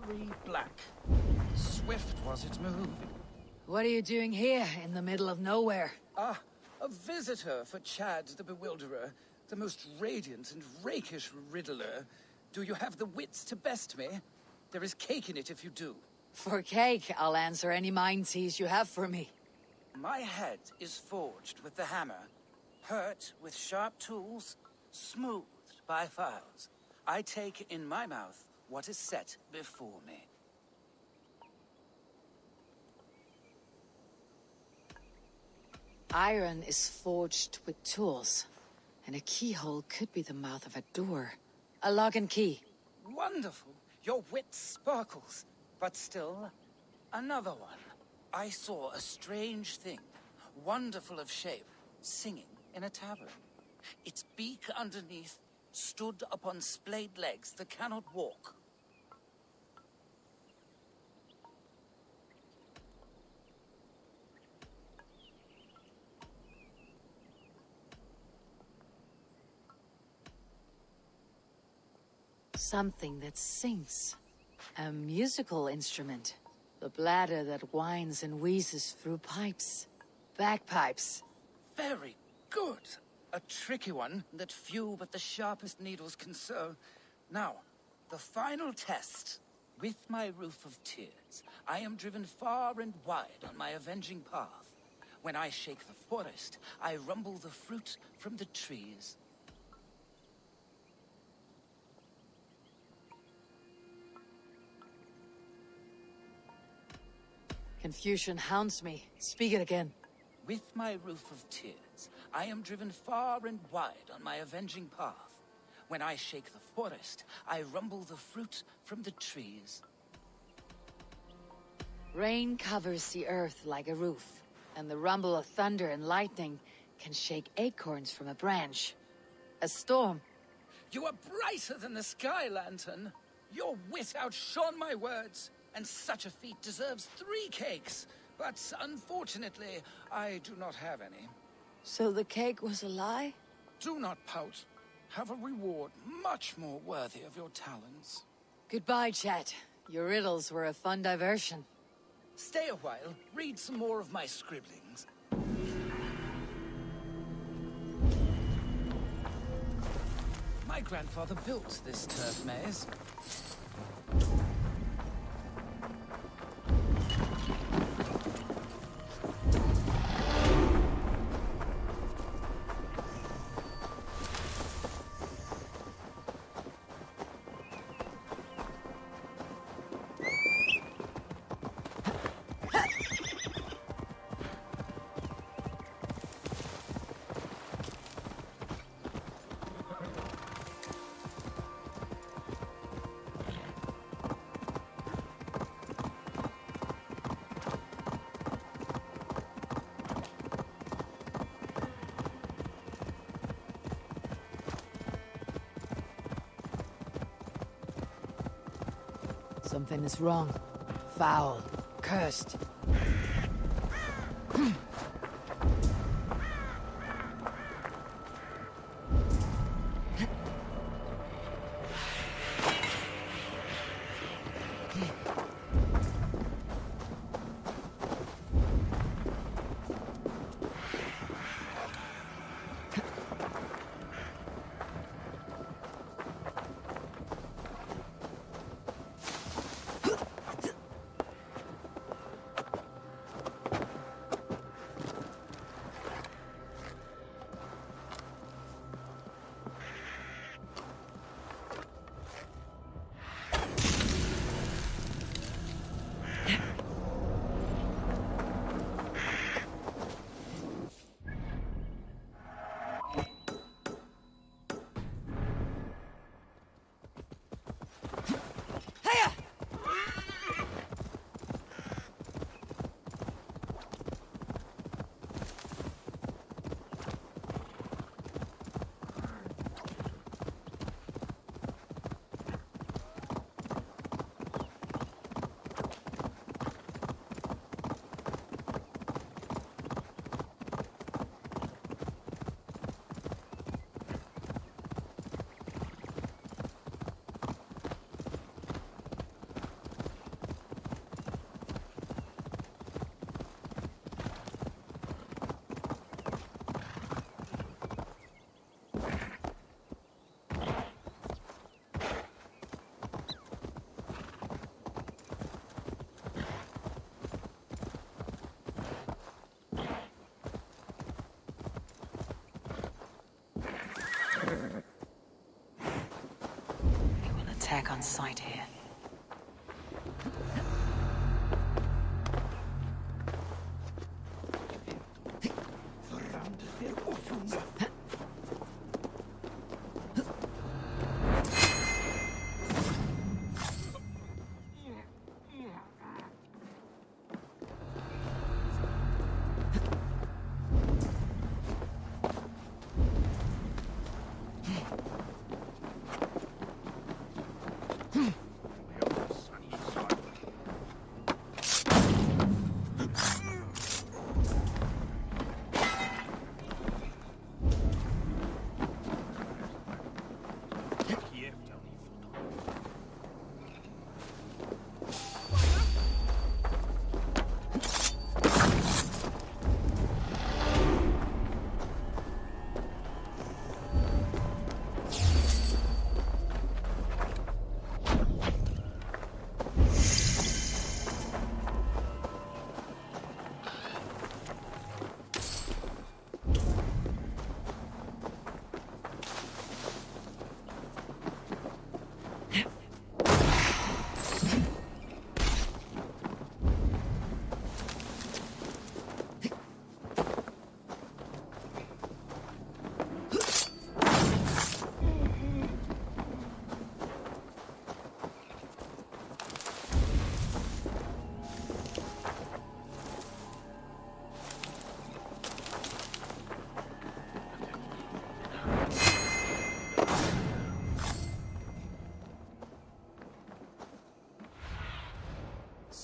very black. Swift was its move. What are you doing here, in the middle of nowhere? Ah, a visitor for Chad the Bewilderer, the most radiant and rakish riddler. Do you have the wits to best me? There is cake in it if you do. For cake, I'll answer any mind tease you have for me. My head is forged with the hammer, hurt with sharp tools, smoothed by files. I take in my mouth what is set before me. Iron is forged with tools, and a keyhole could be the mouth of a door. A lock and key. Wonderful. Your wit sparkles. But still, another one. I saw a strange thing, wonderful of shape, singing in a tavern. Its beak underneath stood upon splayed legs that cannot walk. Something that sings. A musical instrument. The bladder that whines and wheezes through pipes. Bagpipes. Very good. A tricky one that few but the sharpest needles can sew. Now, the final test. With my roof of tears, I am driven far and wide on my avenging path. When I shake the forest, I rumble the fruit from the trees. Confusion hounds me. Speak it again. With my roof of tears, I am driven far and wide on my avenging path. When I shake the forest, I rumble the fruit from the trees. Rain covers the earth like a roof, and the rumble of thunder and lightning can shake acorns from a branch. A storm. You are brighter than the sky, Lantern. Your wit outshone my words, and such a feat deserves 3 cakes. But unfortunately, I do not have any. So the cake was a lie? Do not pout. Have a reward much more worthy of your talents. Goodbye, chat. Your riddles were a fun diversion. Stay a while, read some more of my scribblings. My grandfather built this turf maze. Something is wrong. Foul. Cursed. back on sight here.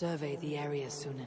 Survey the area, Sunan.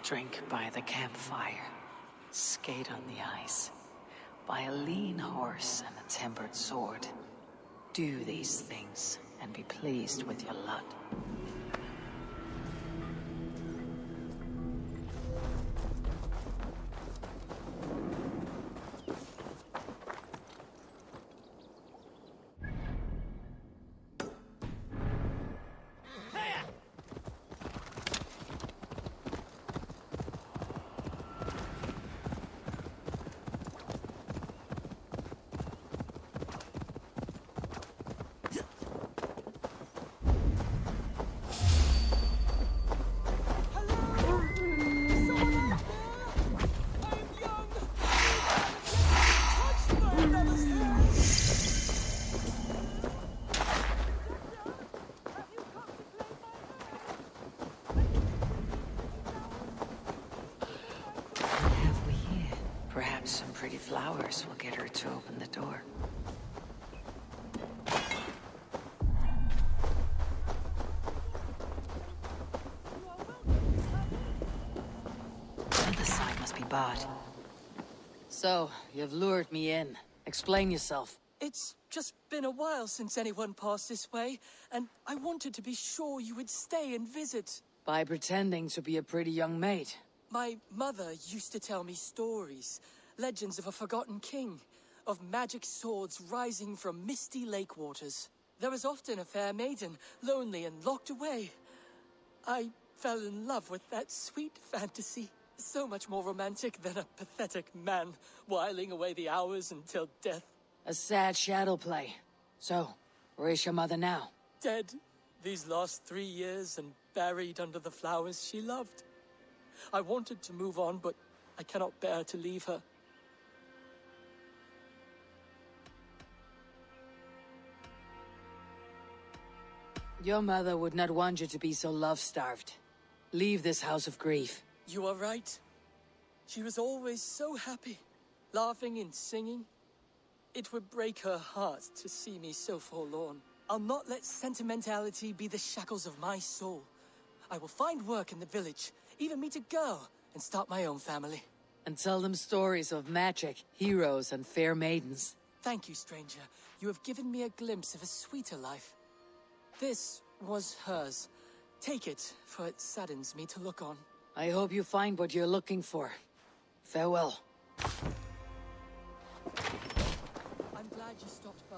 Drink by the campfire, skate on the ice, buy a lean horse and a tempered sword. Do these things and be pleased with your lot. Perhaps some pretty flowers will get her to open the door. The sign must be bought. So, you've lured me in. Explain yourself. It's just been a while since anyone passed this way, and I wanted to be sure you would stay and visit. By pretending to be a pretty young maid. My mother used to tell me stories, legends of a forgotten king, of magic swords rising from misty lake waters. There was often a fair maiden, lonely and locked away. I fell in love with that sweet fantasy. So much more romantic than a pathetic man whiling away the hours until death. A sad shadow play. So, where is your mother now? Dead these last 3 years and buried under the flowers she loved. I wanted to move on, but I cannot bear to leave her. Your mother would not want you to be so love-starved. Leave this house of grief. You are right. She was always so happy, laughing and singing. It would break her heart to see me so forlorn. I'll not let sentimentality be the shackles of my soul. I will find work in the village, even meet a girl, and start my own family. And tell them stories of magic, heroes, and fair maidens. Thank you, stranger. You have given me a glimpse of a sweeter life. This was hers. Take it, for it saddens me to look on. I hope you find what you're looking for. Farewell. I'm glad you stopped by.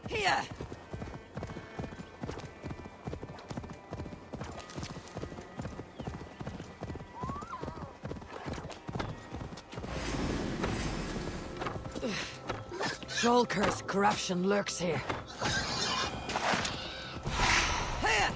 Here! Troll curse corruption lurks here. Here!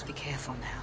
Just be careful now.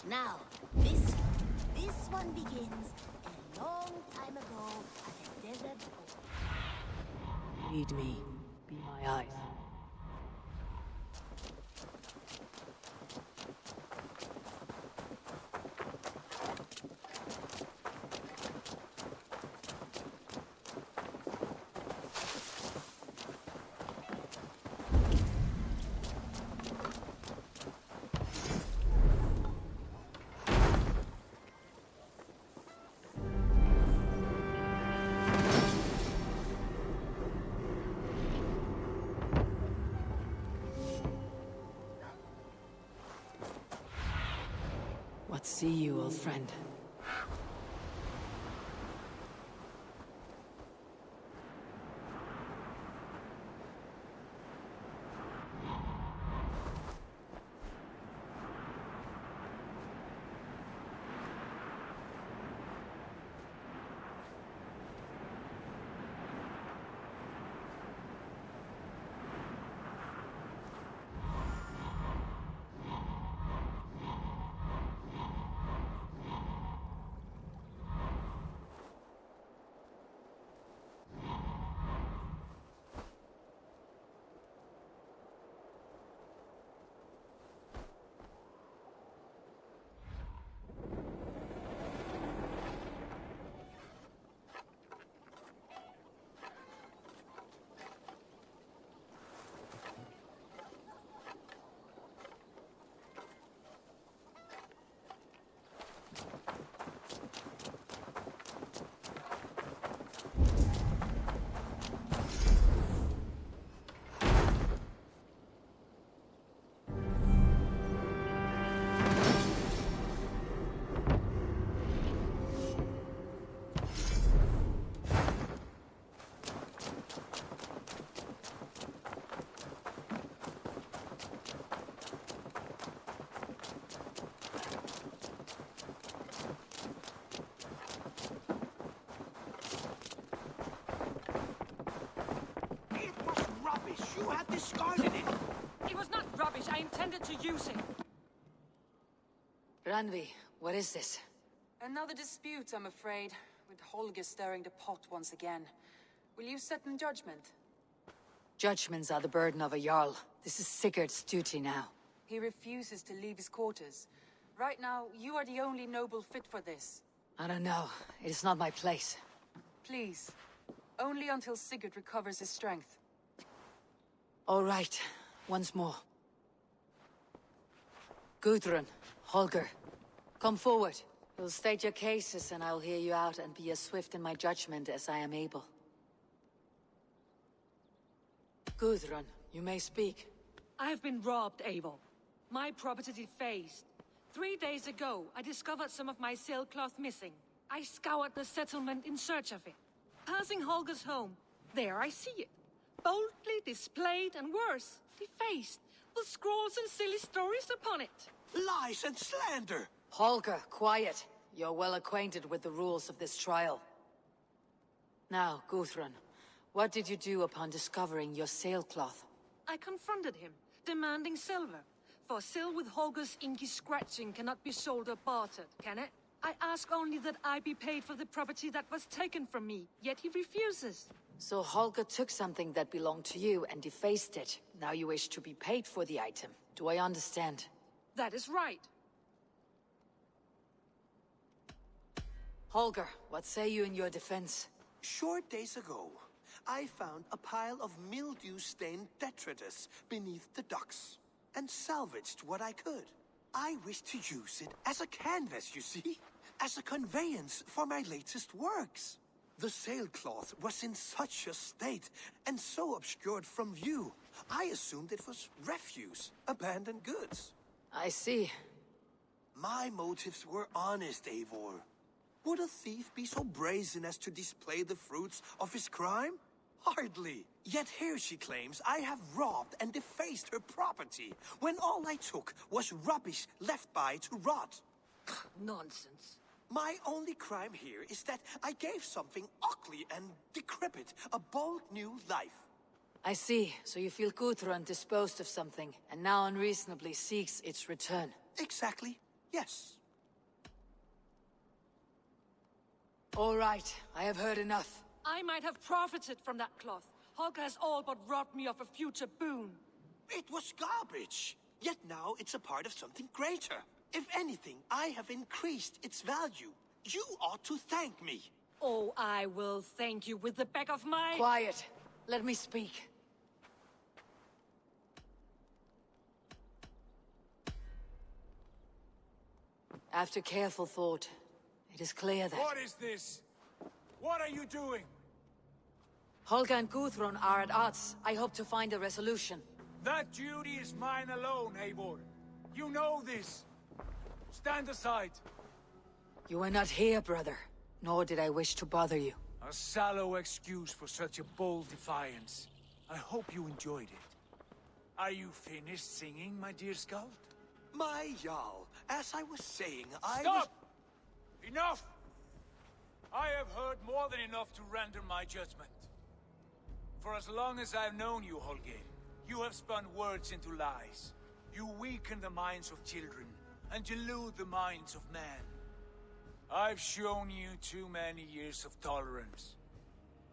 Now, this one begins a long time ago at a desert. Lead me. Be my eyes. What see you, old friend? You have discarded it! It was not rubbish. I intended to use it. Ranvi, what is this? Another dispute, I'm afraid, with Holger stirring the pot once again. Will you set in judgment? Judgments are the burden of a Jarl. This is Sigurd's duty now. He refuses to leave his quarters. Right now, you are the only noble fit for this. I don't know. It is not my place. Please. Only until Sigurd recovers his strength. All right. Once more. Gudrun, Holger, come forward. You'll state your cases and I'll hear you out and be as swift in my judgment as I am able. Gudrun, you may speak. I have been robbed, Eivor. My property defaced. 3 days ago, I discovered some of my sailcloth missing. I scoured the settlement in search of it. Passing Holger's home, there I see it. Boldly displayed and worse, defaced, with scrawls and silly stories upon it. Lies and slander! Holger, quiet. You're well acquainted with the rules of this trial. Now, Gudrun, what did you do upon discovering your sailcloth? I confronted him, demanding silver. For sil with Holger's inky scratching cannot be sold or bartered, can it? I ask only that I be paid for the property that was taken from me, yet he refuses. So Holger took something that belonged to you and defaced it. Now you wish to be paid for the item. Do I understand? That is right. Holger, what say you in your defense? Short days ago, I found a pile of mildew-stained detritus beneath the docks, and salvaged what I could. I wish to use it as a canvas, you see? As a conveyance for my latest works. The sailcloth was in such a state, and so obscured from view, I assumed it was refuse, abandoned goods. I see. My motives were honest, Eivor. Would a thief be so brazen as to display the fruits of his crime? Hardly. Yet here she claims I have robbed and defaced her property, when all I took was rubbish left by to rot. Nonsense. My only crime here is that I gave something ugly and decrepit a bold new life. I see. So you feel Gudrun disposed of something, and now unreasonably seeks its return. Exactly. Yes. All right, I have heard enough. I might have profited from that cloth. Holger has all but robbed me of a future boon. It was garbage. Yet now it's a part of something greater. If anything, I have increased its value. You ought to thank me. Oh, I will thank you with the back of my... Quiet. Let me speak. After careful thought, it is clear that... What is this? What are you doing? Holger and Gudrun are at odds. I hope to find a resolution. That duty is mine alone, Eivor. You know this. Stand aside. You were not here, brother. Nor did I wish to bother you. A sallow excuse for such a bold defiance. I hope you enjoyed it. Are you finished singing, my dear Skald? My Jarl, as I was saying, Stop! Enough! I have heard more than enough to render my judgment. For as long as I've known you, Holger, you have spun words into lies. You weaken the minds of children, and delude the minds of men. I've shown you too many years of tolerance.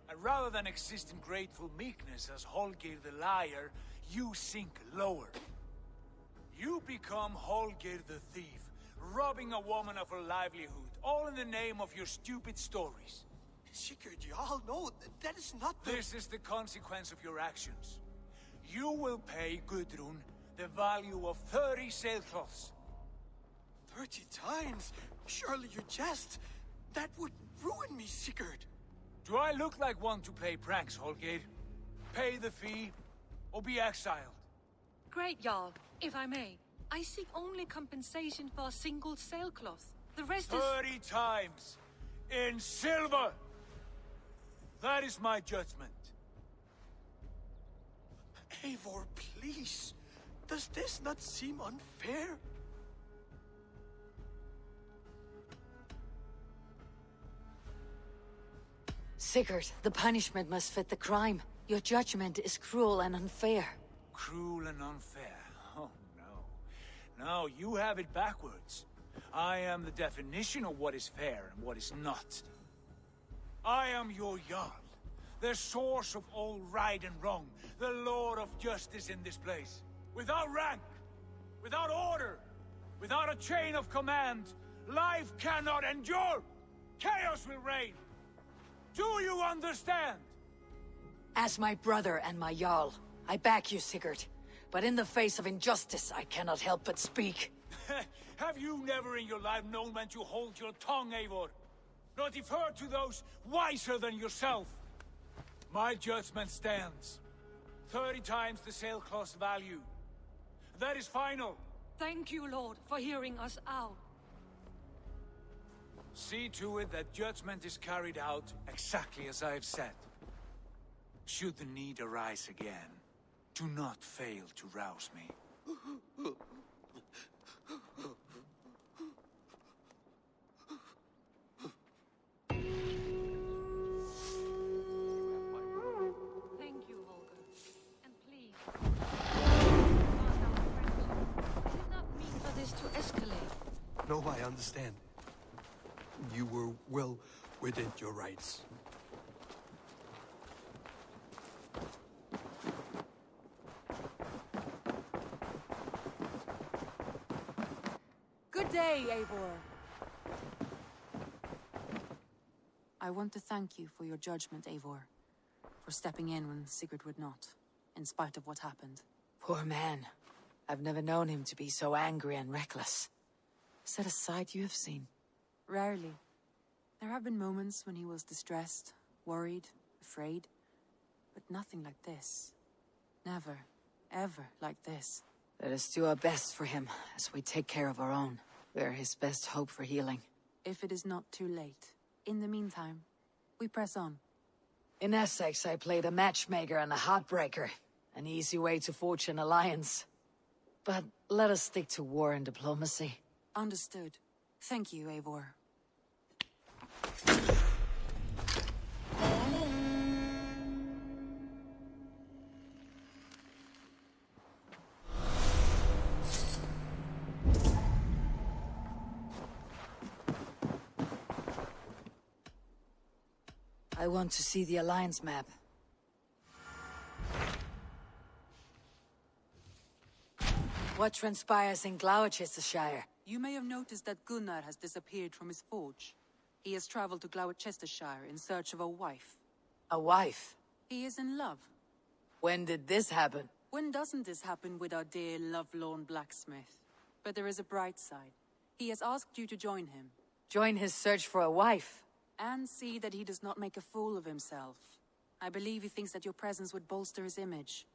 And rather than exist in grateful meekness as Holger the liar, you sink lower. You become Holger the thief, robbing a woman of her livelihood, all in the name of your stupid stories. Sigurd, Jarl, no, that is not the... This is the consequence of your actions. You will pay Gudrun the value of 30 sailcloths. 30 times? Surely you jest. That would ruin me, Sigurd. Do I look like one to play pranks, Holger? Pay the fee, or be exiled. Great, Jarl. If I may, I seek only compensation for a single sailcloth. The rest is... 30 times! In silver! That is my judgment. Eivor, please. Does this not seem unfair? Sigurd, the punishment must fit the crime. Your judgment is cruel and unfair. Cruel and unfair? Oh, no. No, you have it backwards. I am the definition of what is fair and what is not. I am your Jarl, the source of all right and wrong, the Lord of justice in this place. Without rank, without order, without a chain of command, life cannot endure! Chaos will reign! Do you understand? As my brother and my Jarl, I back you, Sigurd. But in the face of injustice, I cannot help but speak. Have you never in your life known when to hold your tongue, Eivor? Nor defer to those wiser than yourself? My judgment stands. 30 times the sailcloth's value. That is final. Thank you, Lord, for hearing us out. See to it that judgment is carried out exactly as I have said. Should the need arise again, do not fail to rouse me. Thank you, Holger. And please, I did not mean for this to escalate. No, I understand. You were well within your rights. Good day, Eivor. I want to thank you for your judgment, Eivor. For stepping in when Sigurd would not, in spite of what happened. Poor man. I've never known him to be so angry and reckless. Is that a side you have seen? Rarely. There have been moments when he was distressed, worried, afraid. But nothing like this. Never, ever like this. Let us do our best for him, as we take care of our own. We are his best hope for healing. If it is not too late. In the meantime, we press on. In Essex, I played a matchmaker and a heartbreaker. An easy way to forge an alliance. But let us stick to war and diplomacy. Understood. Thank you, Eivor. I want to see the Alliance map. What transpires in Gloucestershire? You may have noticed that Gunnar has disappeared from his forge. He has traveled to Gloucestershire in search of a wife. A wife? He is in love. When did this happen? When doesn't this happen with our dear lovelorn blacksmith? But there is a bright side. He has asked you to join him. Join his search for a wife? And see that he does not make a fool of himself. I believe he thinks that your presence would bolster his image.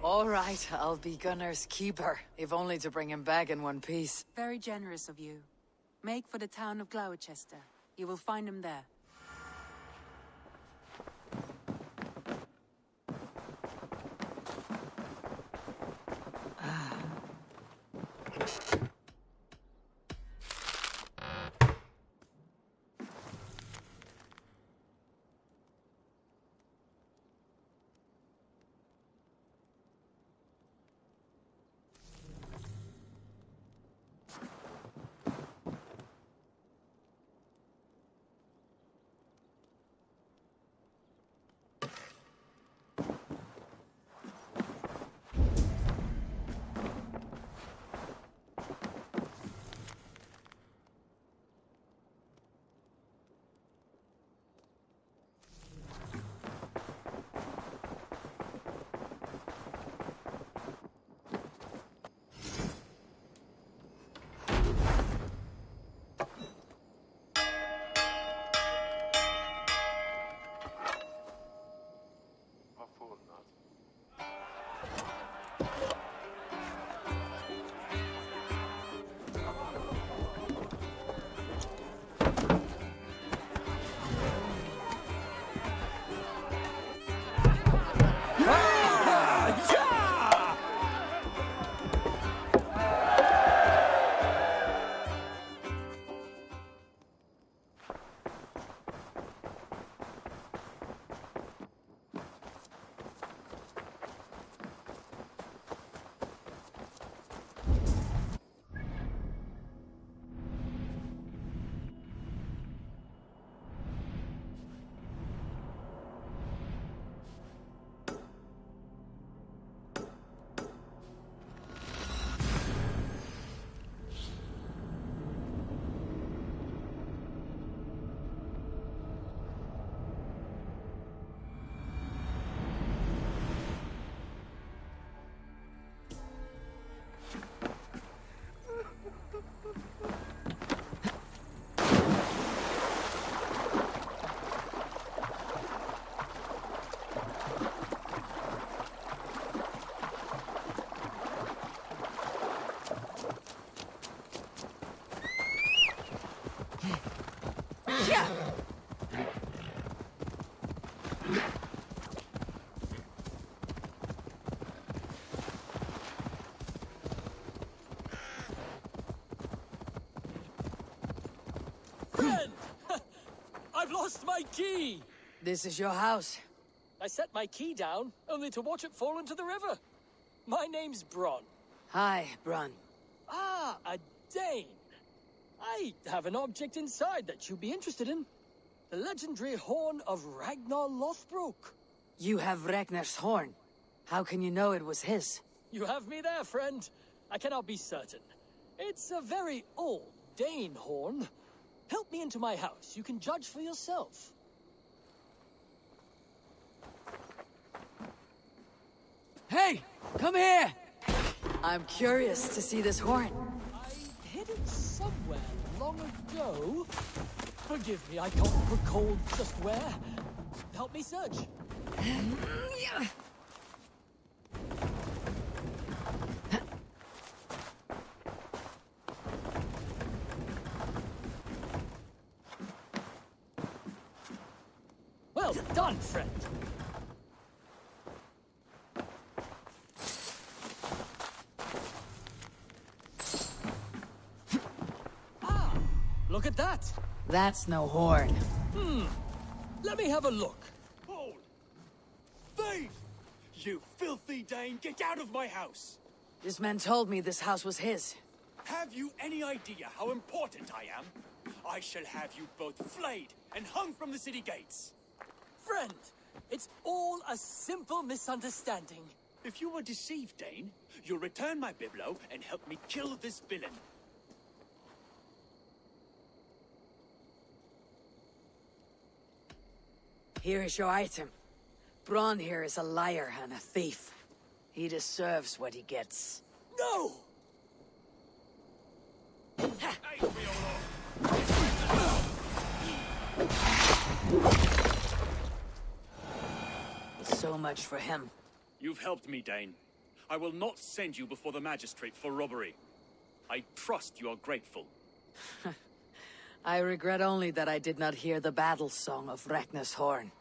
All right, I'll be Gunnar's keeper, if only to bring him back in one piece. Very generous of you. Make for the town of Gloucester. You will find him there. I've lost my key! This is your house. I set my key down, only to watch it fall into the river. My name's Bron. Hi, Bron. Ah, a Dane. I have an object inside that you'd be interested in. The legendary horn of Ragnar Lothbrok. You have Ragnar's horn. How can you know it was his? You have me there, friend. I cannot be certain. It's a very old Dane horn. Help me into my house. You can judge for yourself. Hey, come here! I'm curious to see this horn. I hid it somewhere long ago. Forgive me, I can't recall just where. Help me search. Well done, friend. Ah, look at that. That's no horn. Let me have a look. Hold! Thief! You filthy Dane, get out of my house! This man told me this house was his. Have you any idea how important I am? I shall have you both flayed and hung from the city gates. Friend, it's all a simple misunderstanding. If you were deceived, Dane, you'll return my biblo and help me kill this villain. Here is your item. Braun here is a liar and a thief. He deserves what he gets. No! So much for him. You've helped me, Dane. I will not send you before the magistrate for robbery. I trust you are grateful. I regret only that I did not hear the battle song of Ragnar's horn.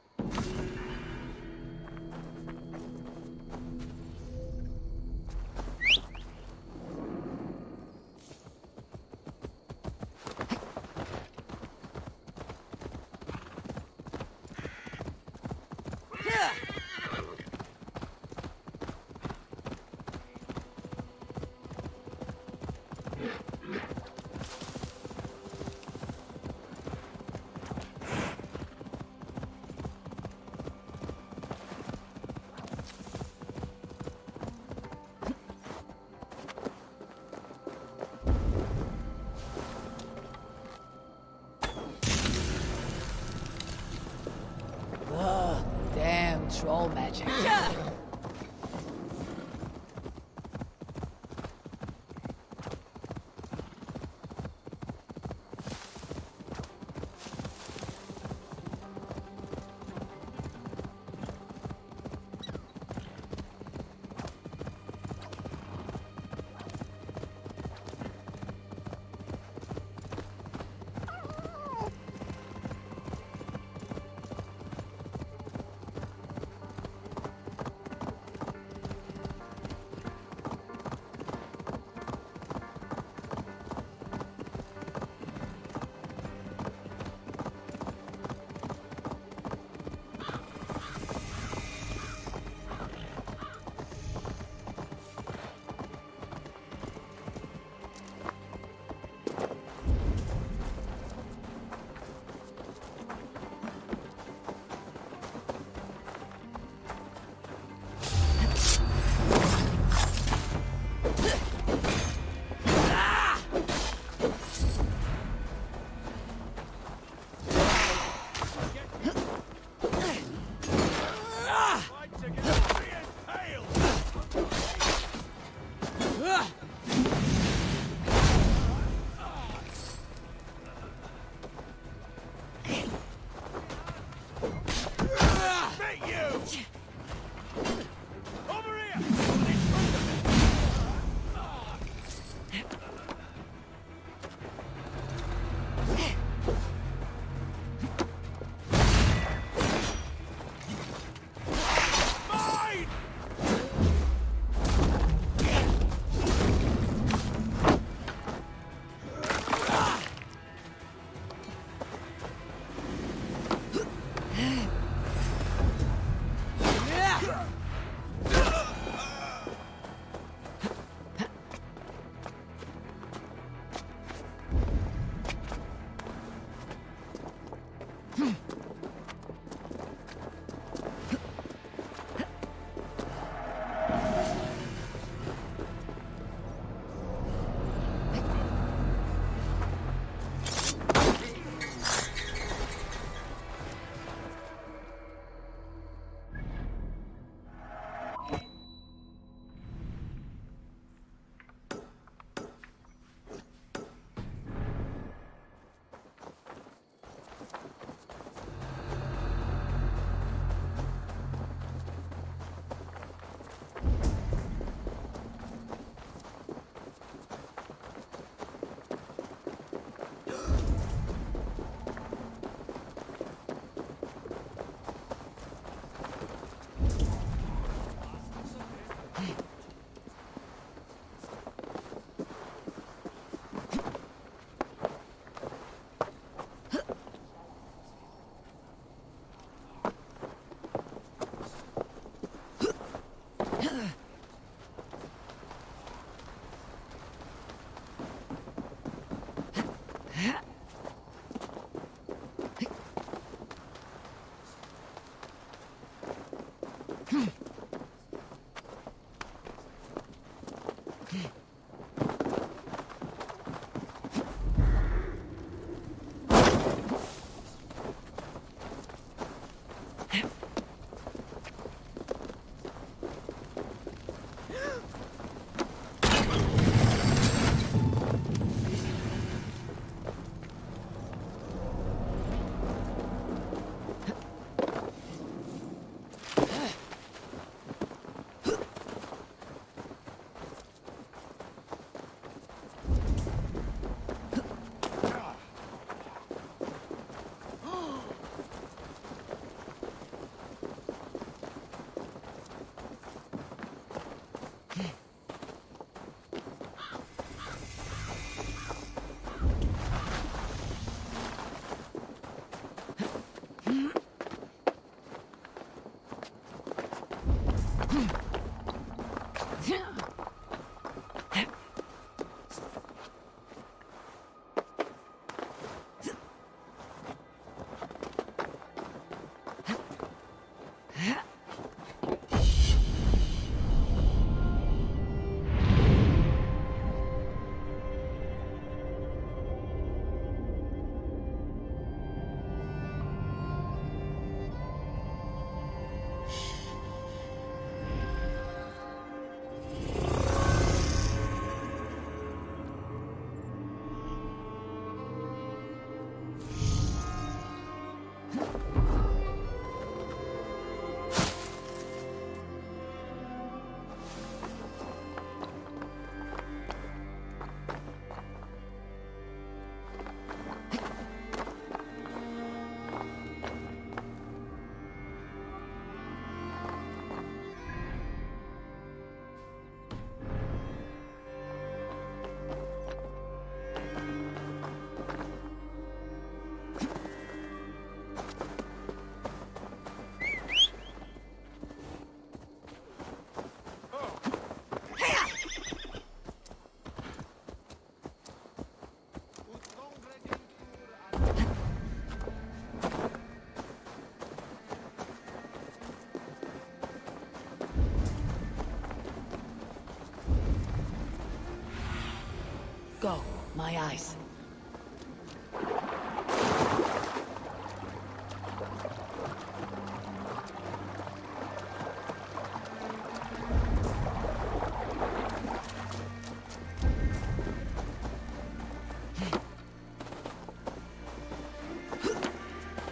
Go, my eyes.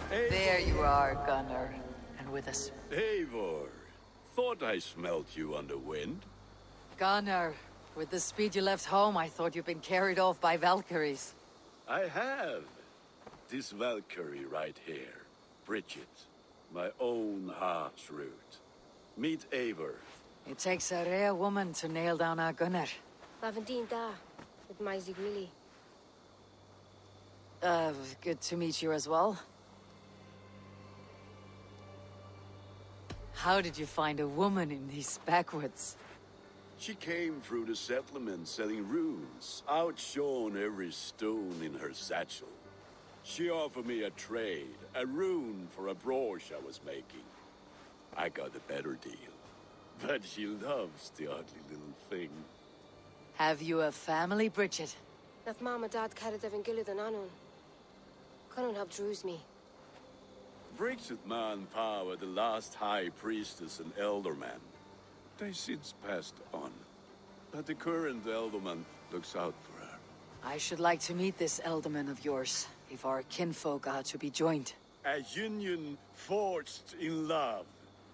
There you are, Gunnar. And with us. Eivor, thought I smelt you on the wind. Gunnar, with the speed you left home, I thought you'd been carried off by Valkyries. I have. This Valkyrie right here, Bridget, my own heart's root. Meet Eivor. It takes a rare woman to nail down our Gunnar. Lavendine da, with my Ziglili. Good to meet you as well. How did you find a woman in these backwoods? She came through the settlement selling runes, outshone every stone in her satchel. She offered me a trade, a rune for a brooch I was making. I got a better deal, but she loves the ugly little thing. Have you a family, Bridget? Nath Mama Dad carried Evan Gillid and Anun. Couldn't help drews me. Bridget Man Power, the last high priestess and elderman. They since passed on, but the current elderman looks out for her. I should like to meet this elderman of yours, if our kinfolk are to be joined. A union forged in love.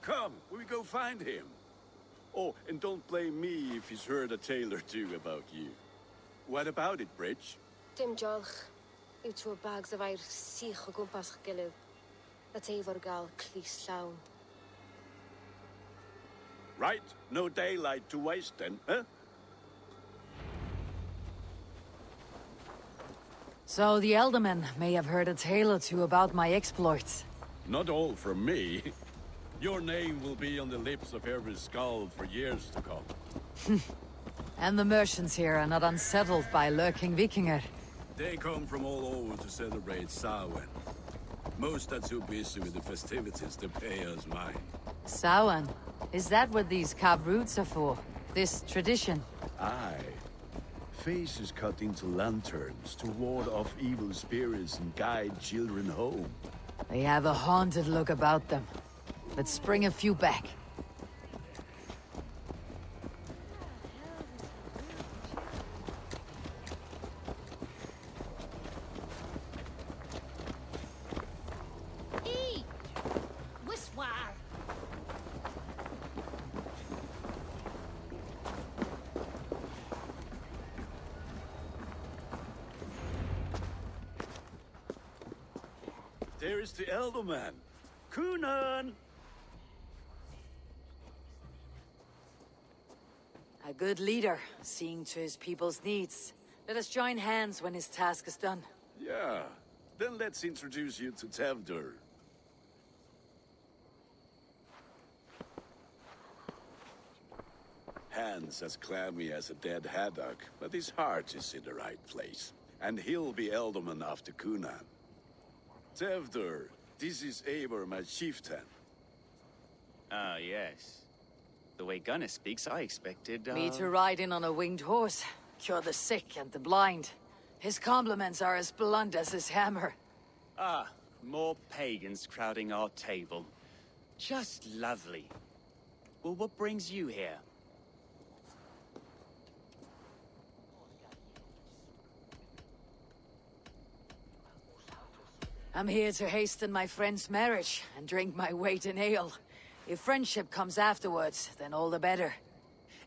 Come, we go find him. Oh, and don't blame me if he's heard a tale or two about you. What about it, Bridge? Dim Jolch. You two bags of air sich o gwmpas gilydd. At Eivor gal clis llawn. Right, no daylight to waste then, huh? So the Elderman may have heard a tale or two about my exploits. Not all from me. Your name will be on the lips of every skull for years to come. And the merchants here are not unsettled by lurking Vikinger. They come from all over to celebrate Samhain. Most are too busy with the festivities to pay us mind. Samhain? Is that what these carved roots are for? This tradition? Aye. Faces cut into lanterns to ward off evil spirits and guide children home. They have a haunted look about them. Let's bring a few back. There is the Elderman. Kunan! A good leader, seeing to his people's needs. Let us join hands when his task is done. Yeah. Then let's introduce you to Tevdur. Hands as clammy as a dead haddock, but his heart is in the right place. And he'll be Ealdorman after Cunan. Tevdur, this is Eivor, my chieftain. Ah, yes. The way Gunnar speaks, I expected, Me to ride in on a winged horse, cure the sick and the blind. His compliments are as blunt as his hammer. Ah, more pagans crowding our table. Just lovely. Well, what brings you here? I'm here to hasten my friend's marriage and drink my weight in ale. If friendship comes afterwards, then all the better.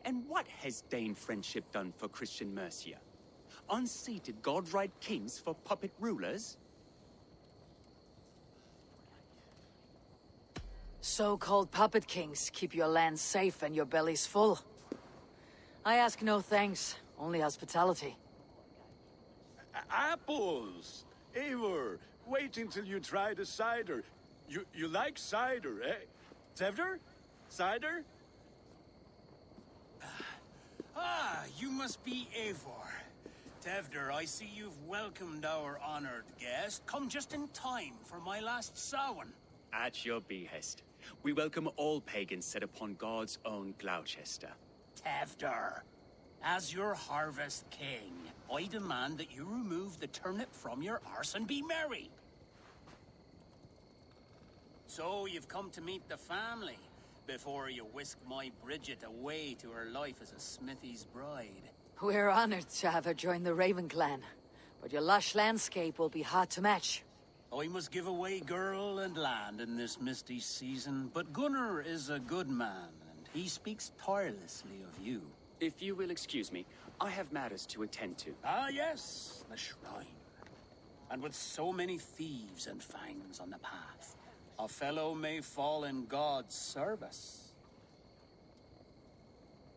And what has Dane friendship done for Christian Mercia? Unseated god-right kings for puppet rulers? So-called puppet kings keep your land safe and your bellies full. I ask no thanks, only hospitality. Apples! Eivor, wait until you try the cider. You like cider, eh? Tevdur? Cider? Ah, you must be Eivor. Tevdur, I see you've welcomed our honored guest. Come just in time for my last Samhain. At your behest. We welcome all pagans set upon God's own Gloucester. Tevdur, as your harvest king, I demand that you remove the turnip from your arse and be merry. So you've come to meet the family, before you whisk my Bridget away to her life as a smithy's bride. We're honored to have her join the Raven clan, but your lush landscape will be hard to match. I must give away girl and land in this misty season, but Gunnar is a good man, and he speaks tirelessly of you. If you will excuse me, I have matters to attend to. Ah, yes, the shrine. And with so many thieves and fangs on the path, a fellow may fall in God's service.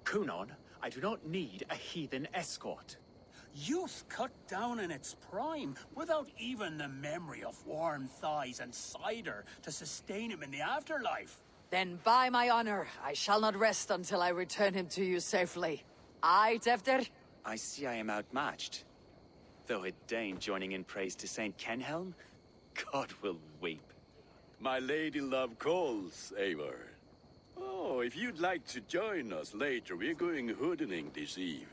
Cunan, I do not need a heathen escort. Youth cut down in its prime, without even the memory of warm thighs and cider to sustain him in the afterlife. Then by my honor, I shall not rest until I return him to you safely. Aye, Tevdur? I see I am outmatched. Though a Dane joining in praise to Saint Kenhelm, God will weep. My lady love calls, Eivor. Oh, if you'd like to join us later, we're going hoodening this eve.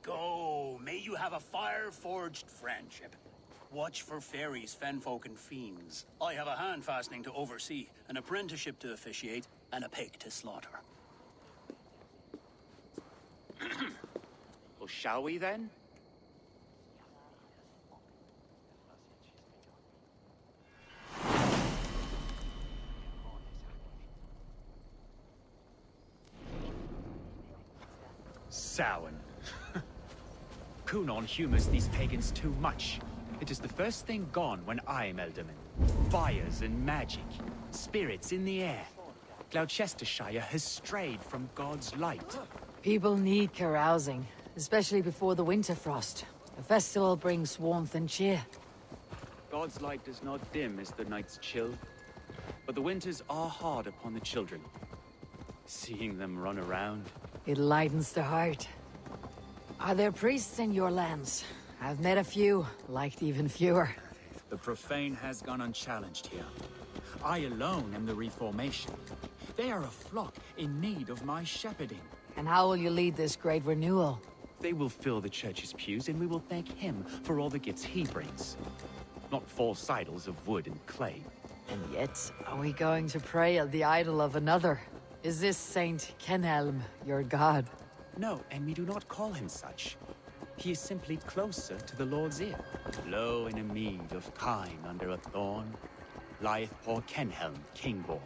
Go, may you have a fire-forged friendship. Watch for fairies, fenfolk, and fiends. I have a hand fastening to oversee, an apprenticeship to officiate, and a pig to slaughter. Well, shall we then? Samhain. Cunan humors these pagans too much. It is the first thing gone when I am Ealdorman. Fires and magic, spirits in the air. Gloucestershire has strayed from God's light. People need carousing, especially before the winter frost. A festival brings warmth and cheer. God's light does not dim as the nights chill, but the winters are hard upon the children. Seeing them run around... It lightens the heart. Are there priests in your lands? I've met a few, liked even fewer. The profane has gone unchallenged here. I alone am the reformation. They are a flock in need of my shepherding. And how will you lead this great renewal? They will fill the church's pews, and we will thank him for all the gifts he brings. Not false idols of wood and clay. And yet, are we going to pray at the idol of another? Is this Saint Kenhelm your god? No, and we do not call him such. He is simply closer to the Lord's ear. Low in a mead of kine under a thorn, lieth poor Kenhelm, king-born.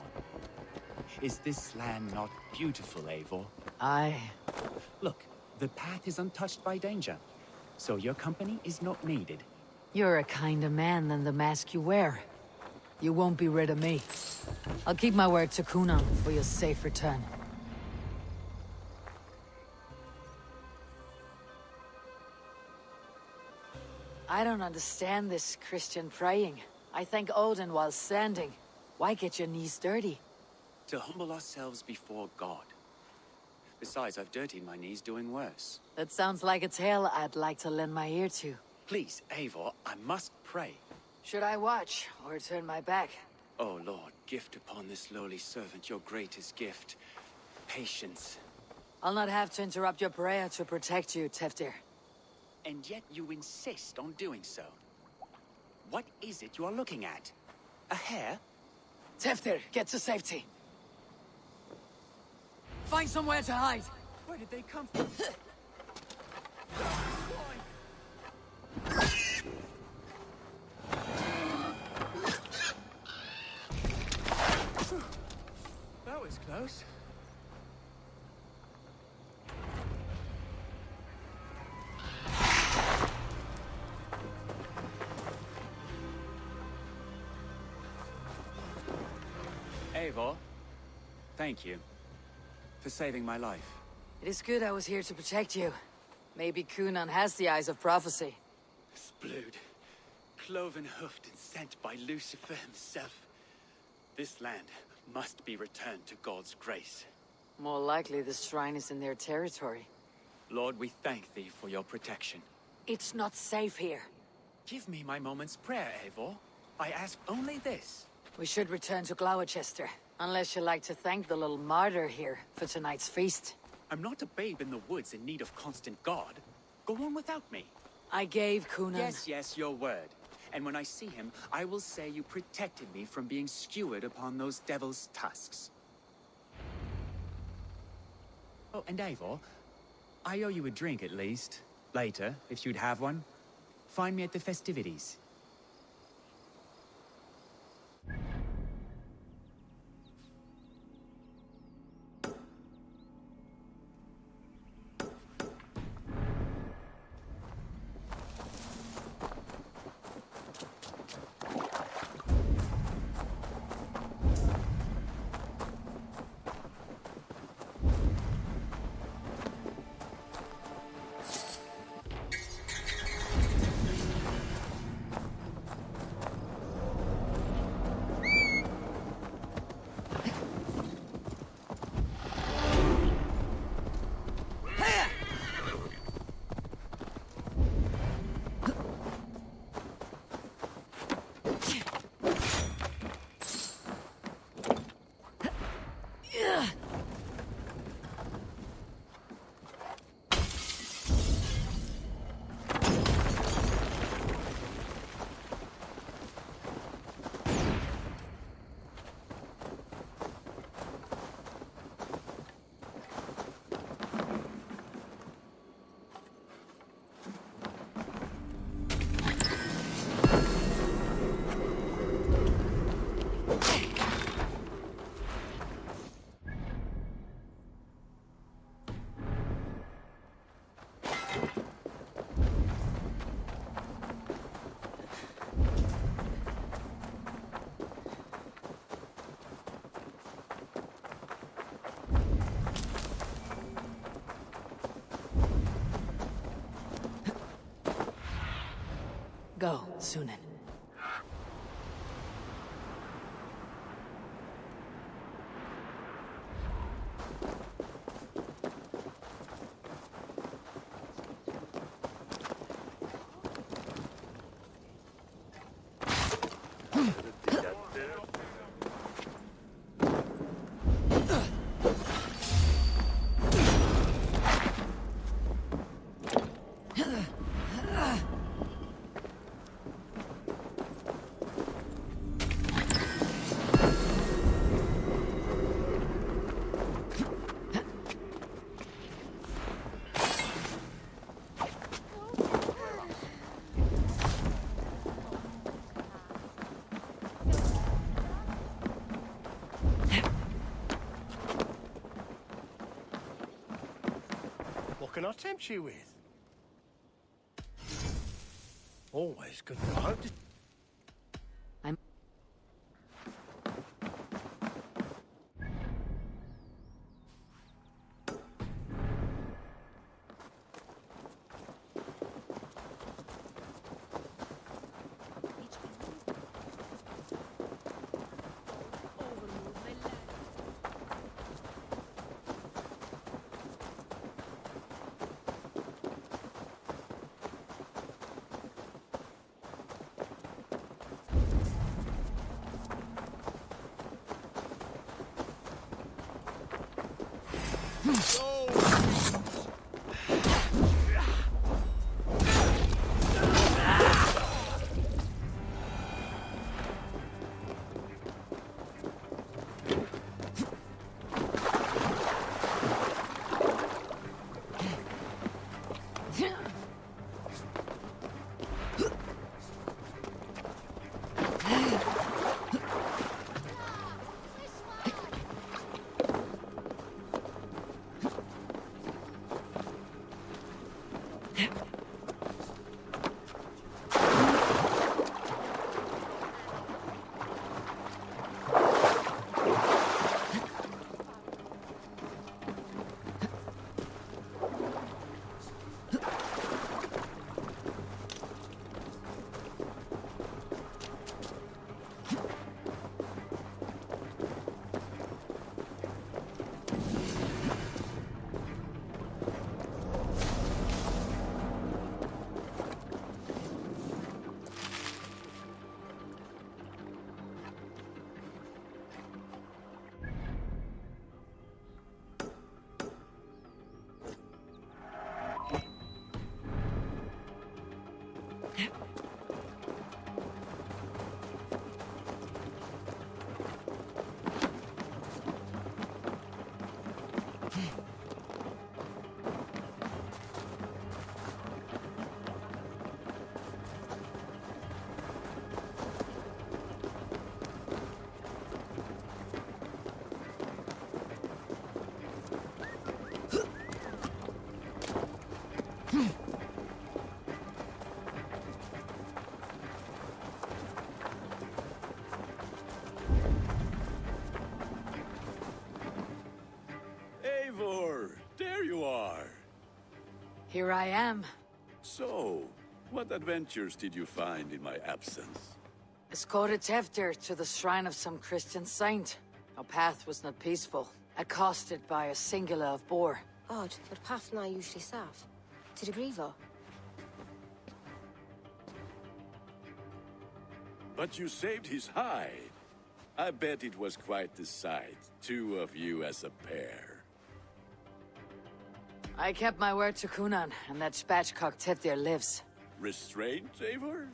Is this land not beautiful, Eivor? Aye. Look, the path is untouched by danger, so your company is not needed. You're a kinder man than the mask you wear. You won't be rid of me. I'll keep my word to Cunan for your safe return. I don't understand this Christian praying. I thank Odin while standing. Why get your knees dirty? To humble ourselves before God. Besides, I've dirtied my knees doing worse. That sounds like a tale I'd like to lend my ear to. Please, Eivor, I must pray. Should I watch, or turn my back? Oh Lord, gift upon this lowly servant your greatest gift. Patience. I'll not have to interrupt your prayer to protect you, Teftir. And yet you insist on doing so. What is it you are looking at? A hare? Teftir, get to safety. Find somewhere to hide. Where did they come from? That was close. Eivor, thank you for saving my life. It is good I was here to protect you. Maybe Kunan has the eyes of prophecy. Splood, cloven-hoofed and sent by Lucifer himself. This land must be returned to God's grace. More likely the shrine is in their territory. Lord, we thank thee for your protection. It's not safe here. Give me my moment's prayer, Eivor. I ask only this. We should return to Gloucester, unless you like to thank the little martyr here for tonight's feast. I'm not a babe in the woods in need of constant guard. Go on without me. I gave Kunan... Yes, your word. And when I see him, I will say you protected me from being skewered upon those devil's tusks. Oh, and Eivor, I owe you a drink at least. Later, if you'd have one. Find me at the festivities. Go, Sunan. What can I tempt you with? Always good to hope to... There you are. Here I am. So, what adventures did you find in my absence? Escorted Teftir to the shrine of some Christian saint. Our path was not peaceful, accosted by a singular of boar. Odd, but path na usually safe. To the Grievo. But you saved his hide. I bet it was quite the sight, two of you as a pair. I kept my word to Kunan, and that spatchcock Teftir lives. Restraint, Eivor?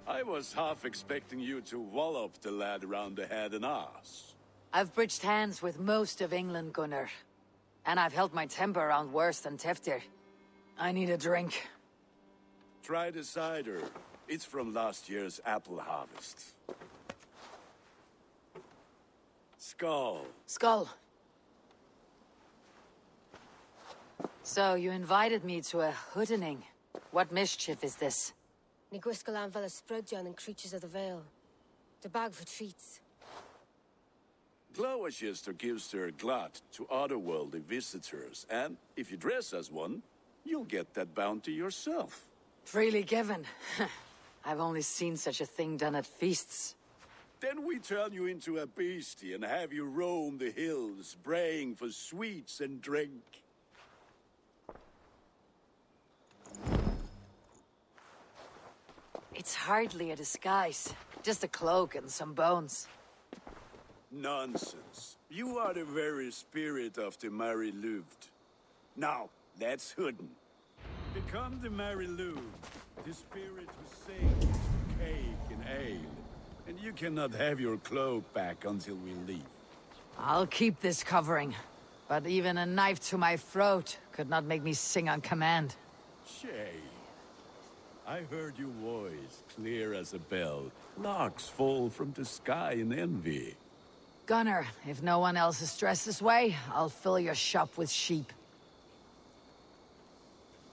I was half expecting you to wallop the lad around the head and ass. I've bridged hands with most of England, Gunnar. And I've held my temper around worse than Teftir. I need a drink. Try the cider. It's from last year's apple harvest. Skull. Skull. So, you invited me to a hoodening. What mischief is this? Ní gwisgal an fel ysbrydion and creatures of the Vale. The bag for treats. Glowachester gives their glut to otherworldly visitors, and if you dress as one, you'll get that bounty yourself. Freely given. I've only seen such a thing done at feasts. Then we turn you into a beastie and have you roam the hills, braying for sweets and drink. It's hardly a disguise. Just a cloak and some bones. Nonsense. You are the very spirit of the Mary Louved. Now, let's hoodin. Become the Mary Louved, the spirit who saves cake and ale. And you cannot have your cloak back until we leave. I'll keep this covering. But even a knife to my throat could not make me sing on command. Shay. I heard your voice, clear as a bell. Larks fall from the sky in envy. Gunnar, if no one else is dressed this way, I'll fill your shop with sheep.